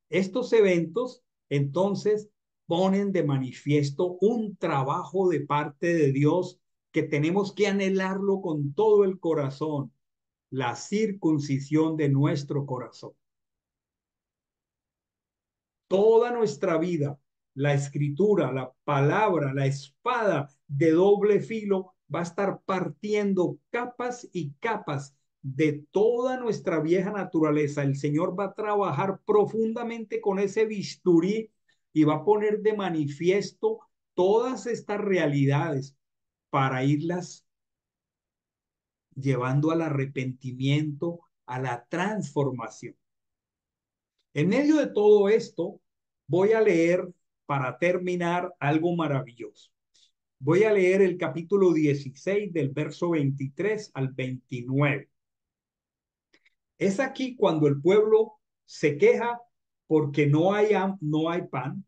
Estos eventos, entonces, ponen de manifiesto un trabajo de parte de Dios que tenemos que anhelarlo con todo el corazón, la circuncisión de nuestro corazón. Toda nuestra vida, la escritura, la palabra, la espada de doble filo va a estar partiendo capas y capas de toda nuestra vieja naturaleza. El Señor va a trabajar profundamente con ese bisturí y va a poner de manifiesto todas estas realidades para irlas llevando al arrepentimiento, a la transformación. En medio de todo esto, voy a leer para terminar algo maravilloso. Voy a leer el capítulo 16 del verso 23 al 29. Es aquí cuando el pueblo se queja porque no hay pan,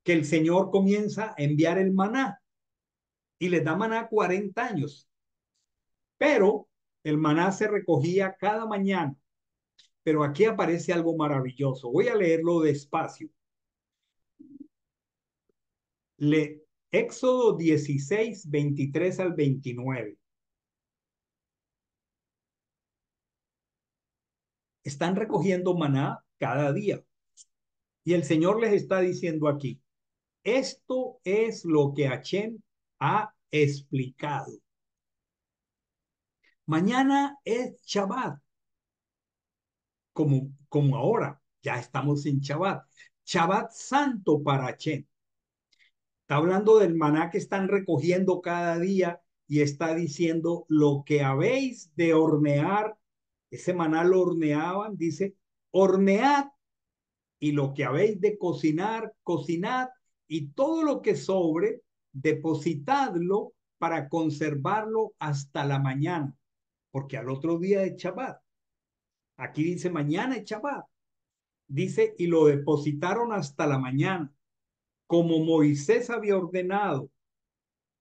que el Señor comienza a enviar el maná y les da maná 40 años. Pero el maná se recogía cada mañana. Pero aquí aparece algo maravilloso. Voy a leerlo despacio. Le, Éxodo 16, 23 al 29. Están recogiendo maná cada día. Y el Señor les está diciendo aquí, esto es lo que Hachén ha explicado. Mañana es Shabbat, como ahora, ya estamos en Shabbat. Shabbat santo para Hachén. Está hablando del maná que están recogiendo cada día y está diciendo lo que habéis de hornear. Ese maná lo horneaban, dice, hornead, y lo que habéis de cocinar, cocinad, y todo lo que sobre, depositadlo para conservarlo hasta la mañana, porque al otro día es Shabbat. Aquí dice mañana es Shabbat. Dice, y lo depositaron hasta la mañana, como Moisés había ordenado.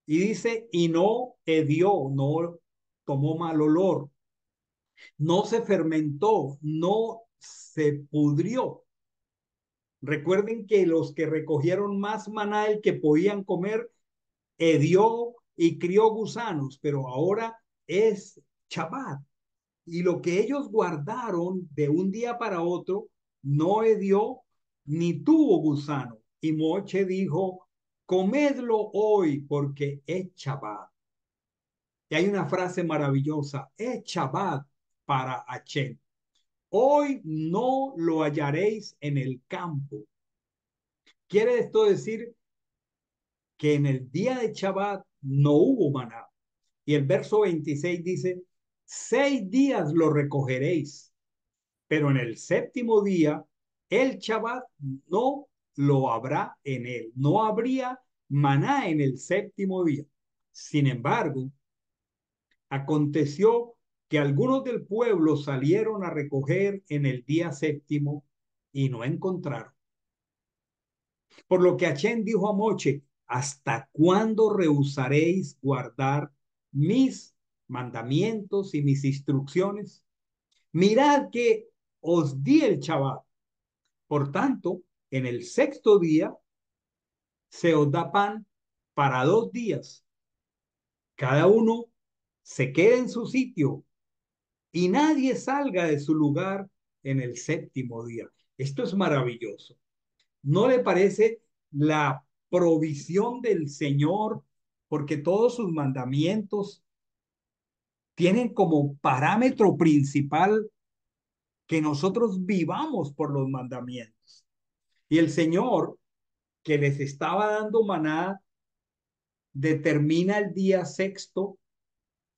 Y dice, y no hedió, no tomó mal olor, no se fermentó, no se pudrió. Recuerden que los que recogieron más maná, el que podían comer, hedió y crió gusanos, pero ahora es Shabbat. Y lo que ellos guardaron de un día para otro no hedió ni tuvo gusano. Y Moche dijo, comedlo hoy porque es Shabbat. Y hay una frase maravillosa, es Shabbat para Hachén. Hoy no lo hallaréis en el campo. Quiere esto decir que en el día de Shabbat no hubo maná. Y el verso 26 dice, 6 días lo recogeréis, pero en el séptimo día el Shabbat no lo habrá en él. No habría maná en el séptimo día. Sin embargo, aconteció que algunos del pueblo salieron a recoger en el día séptimo y no encontraron. Por lo que Hachén dijo a Moche, ¿hasta cuándo rehusaréis guardar mis mandamientos y mis instrucciones? Mirad que os di el Shabbat. Por tanto, en el sexto día se os da pan para 2 días. Cada uno se quede en su sitio y nadie salga de su lugar en el séptimo día. Esto es maravilloso. ¿No le parece la provisión del Señor? Porque todos sus mandamientos tienen como parámetro principal que nosotros vivamos por los mandamientos. Y el Señor que les estaba dando maná determina el día sexto.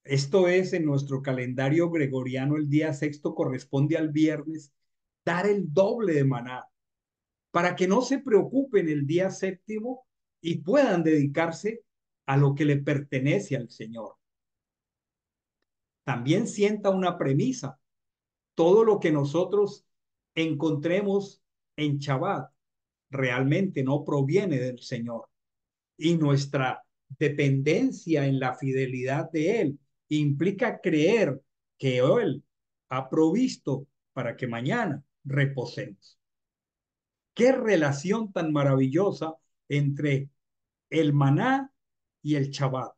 Esto es en nuestro calendario gregoriano, el día sexto corresponde al viernes, dar el doble de maná para que no se preocupen el día séptimo y puedan dedicarse a lo que le pertenece al Señor. También sienta una premisa. Todo lo que nosotros encontremos en Shabbat realmente no proviene del Señor. Y nuestra dependencia en la fidelidad de Él implica creer que Él ha provisto para que mañana reposemos. Qué relación tan maravillosa entre el maná y el Shabbat.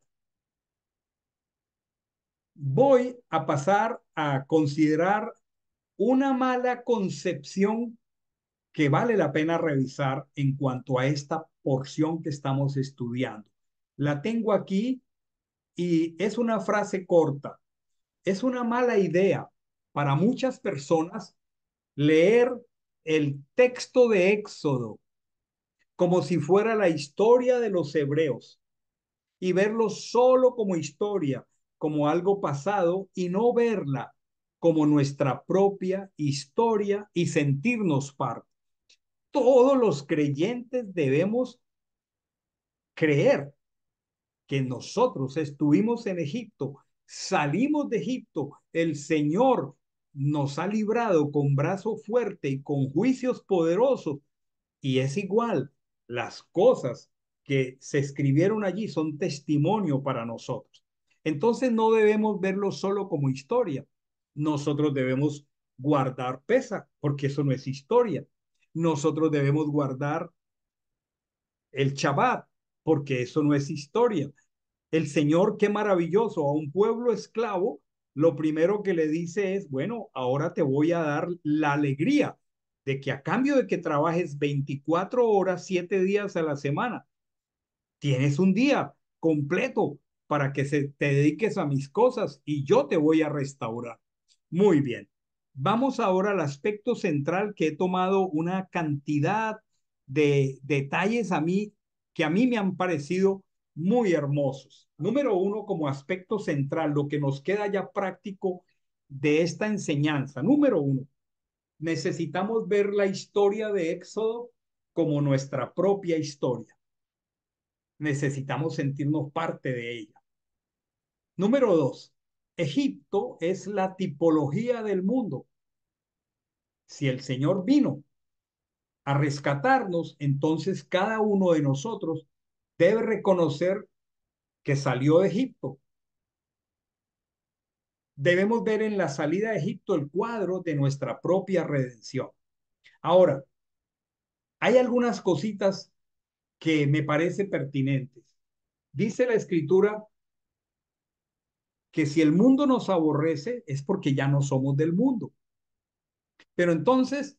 Voy a pasar a considerar una mala concepción que vale la pena revisar en cuanto a esta porción que estamos estudiando. La tengo aquí y es una frase corta. Es una mala idea para muchas personas leer el texto de Éxodo como si fuera la historia de los hebreos y verlo solo como historia, como algo pasado y no verla como nuestra propia historia y sentirnos parte. Todos los creyentes debemos creer que nosotros estuvimos en Egipto, salimos de Egipto, el Señor nos ha librado con brazo fuerte y con juicios poderosos. Y es igual, las cosas que se escribieron allí son testimonio para nosotros. Entonces no debemos verlo solo como historia. Nosotros debemos guardar pesa, porque eso no es historia. Nosotros debemos guardar el Shabbat, porque eso no es historia. El Señor, qué maravilloso, a un pueblo esclavo, lo primero que le dice es, bueno, ahora te voy a dar la alegría de que a cambio de que trabajes 24 horas, 7 días a la semana, tienes un día completo para que te dediques a mis cosas y yo te voy a restaurar. Muy bien. Vamos ahora al aspecto central que he tomado una cantidad de detalles que a mí me han parecido muy hermosos. Número uno, como aspecto central, lo que nos queda ya práctico de esta enseñanza. Número uno, necesitamos ver la historia de Éxodo como nuestra propia historia. Necesitamos sentirnos parte de ella. Número dos, Egipto es la tipología del mundo. Si el Señor vino a rescatarnos, entonces cada uno de nosotros debe reconocer que salió de Egipto. Debemos ver en la salida de Egipto el cuadro de nuestra propia redención. Ahora, hay algunas cositas que me parecen pertinentes. Dice la escritura que si el mundo nos aborrece es porque ya no somos del mundo. Pero entonces,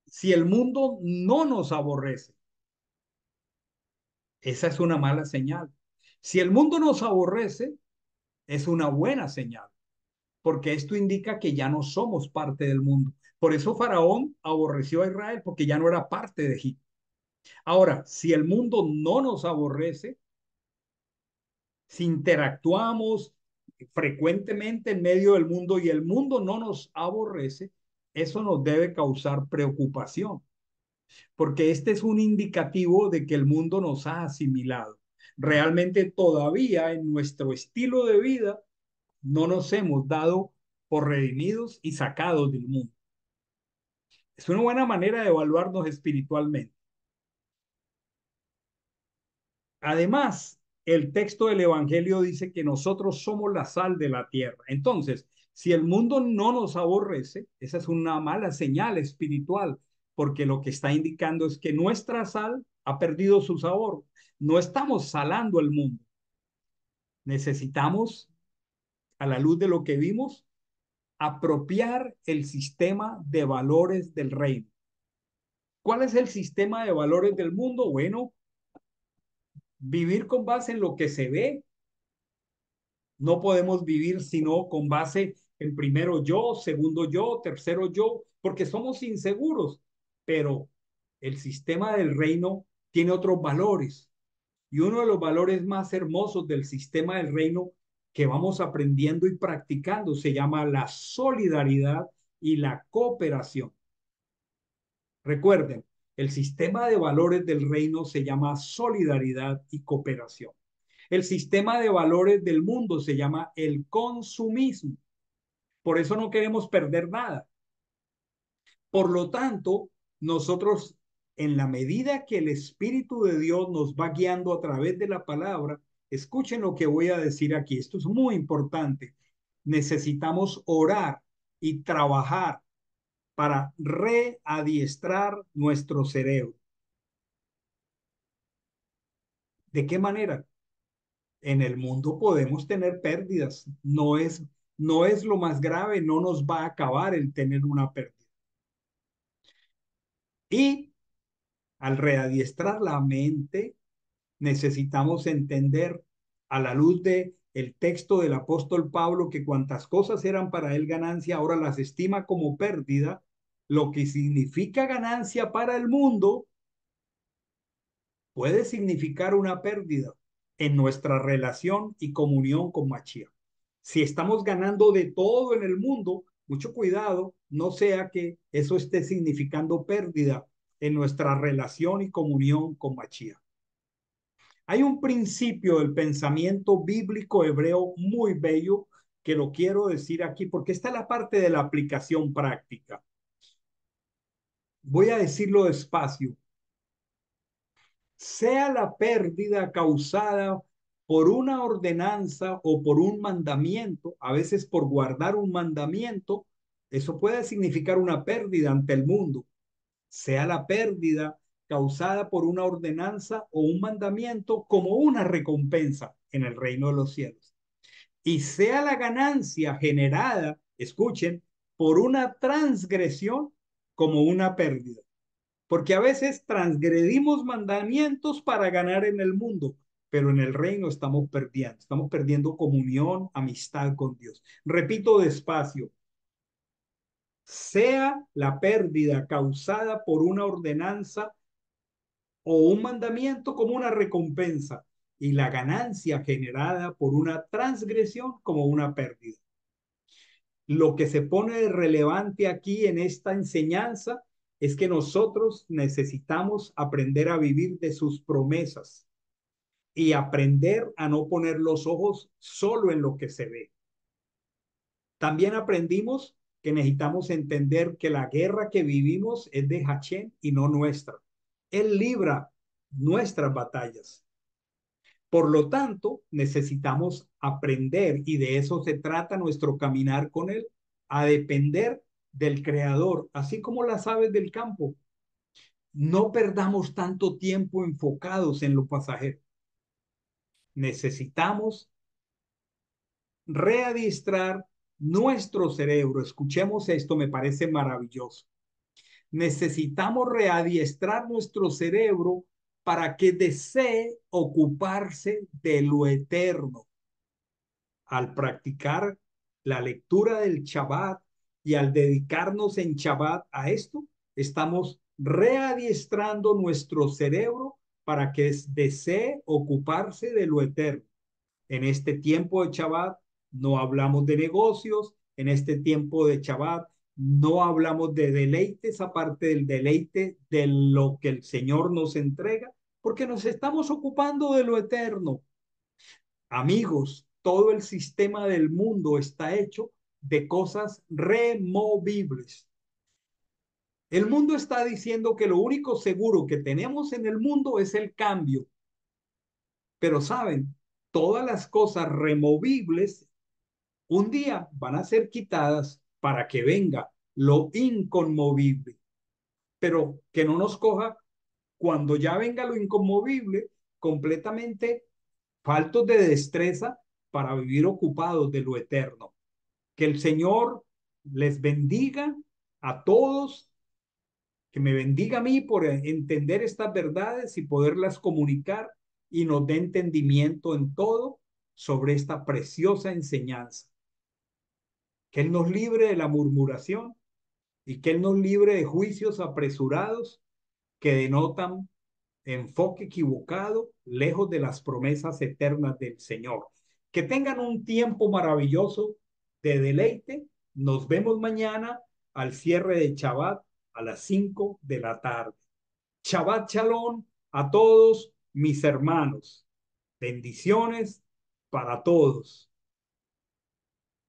si el mundo no nos aborrece, esa es una mala señal. Si el mundo nos aborrece, es una buena señal, porque esto indica que ya no somos parte del mundo. Por eso Faraón aborreció a Israel, porque ya no era parte de Egipto. Ahora, si el mundo no nos aborrece, si interactuamos frecuentemente en medio del mundo y el mundo no nos aborrece, eso nos debe causar preocupación, porque este es un indicativo de que el mundo nos ha asimilado. Realmente todavía en nuestro estilo de vida no nos hemos dado por redimidos y sacados del mundo. Es una buena manera de evaluarnos espiritualmente. Además, el texto del Evangelio dice que nosotros somos la sal de la tierra. Entonces, si el mundo no nos aborrece, esa es una mala señal espiritual, porque lo que está indicando es que nuestra sal ha perdido su sabor. No estamos salando el mundo. Necesitamos, a la luz de lo que vimos, apropiar el sistema de valores del reino. ¿Cuál es el sistema de valores del mundo? Bueno, vivir con base en lo que se ve. No podemos vivir sino con base en primero yo, segundo yo, tercero yo, porque somos inseguros. Pero el sistema del reino tiene otros valores. Y uno de los valores más hermosos del sistema del reino que vamos aprendiendo y practicando se llama la solidaridad y la cooperación. Recuerden, el sistema de valores del reino se llama solidaridad y cooperación. El sistema de valores del mundo se llama el consumismo. Por eso no queremos perder nada. Por lo tanto, nosotros, en la medida que el Espíritu de Dios nos va guiando a través de la palabra, escuchen lo que voy a decir aquí. Esto es muy importante. Necesitamos orar y trabajar para readiestrar nuestro cerebro. ¿De qué manera? En el mundo podemos tener pérdidas. No es lo más grave, no nos va a acabar el tener una pérdida. Y al readiestrar la mente, necesitamos entender a la luz de el texto del apóstol Pablo que cuantas cosas eran para él ganancia, ahora las estima como pérdida, lo que significa ganancia para el mundo puede significar una pérdida en nuestra relación y comunión con Mashiach. Si estamos ganando de todo en el mundo, mucho cuidado, no sea que eso esté significando pérdida en nuestra relación y comunión con Mashiach. Hay un principio del pensamiento bíblico hebreo muy bello que lo quiero decir aquí, porque esta es la parte de la aplicación práctica. Voy a decirlo despacio. Sea la pérdida causada por una ordenanza o por un mandamiento, a veces por guardar un mandamiento, eso puede significar una pérdida ante el mundo. Sea la pérdida causada por una ordenanza o un mandamiento como una recompensa en el reino de los cielos. Y sea la ganancia generada, escuchen, por una transgresión como una pérdida. Porque a veces transgredimos mandamientos para ganar en el mundo, pero en el reino estamos perdiendo comunión, amistad con Dios. Repito despacio, sea la pérdida causada por una ordenanza o un mandamiento como una recompensa y la ganancia generada por una transgresión como una pérdida. Lo que se pone de relevante aquí en esta enseñanza es que nosotros necesitamos aprender a vivir de sus promesas y aprender a no poner los ojos solo en lo que se ve. También aprendimos que necesitamos entender que la guerra que vivimos es de Hachén y no nuestra. Él libra nuestras batallas. Por lo tanto, necesitamos aprender, y de eso se trata nuestro caminar con Él, a depender del Creador, así como las aves del campo. No perdamos tanto tiempo enfocados en lo pasajero. Necesitamos readiestrar nuestro cerebro. Escuchemos esto, me parece maravilloso. Necesitamos readiestrar nuestro cerebro para que desee ocuparse de lo eterno. Al practicar la lectura del Shabbat y al dedicarnos en Shabbat a esto, estamos readiestrando nuestro cerebro para que desee ocuparse de lo eterno. En este tiempo de Shabbat no hablamos de negocios, en este tiempo de Shabbat no hablamos de deleites, aparte del deleite de lo que el Señor nos entrega, porque nos estamos ocupando de lo eterno. Amigos, todo el sistema del mundo está hecho de cosas removibles. El mundo está diciendo que lo único seguro que tenemos en el mundo es el cambio. Pero saben, todas las cosas removibles un día van a ser quitadas para que venga lo inconmovible. Pero que no nos coja cuando ya venga lo inconmovible completamente faltos de destreza para vivir ocupados de lo eterno. Que el Señor les bendiga a todos, que me bendiga a mí por entender estas verdades y poderlas comunicar y nos dé entendimiento en todo sobre esta preciosa enseñanza. Que Él nos libre de la murmuración y que Él nos libre de juicios apresurados que denotan enfoque equivocado, lejos de las promesas eternas del Señor. Que tengan un tiempo maravilloso de deleite. Nos vemos mañana al cierre de Shabbat a las 5 de la tarde. Shabbat Shalom a todos mis hermanos. Bendiciones para todos.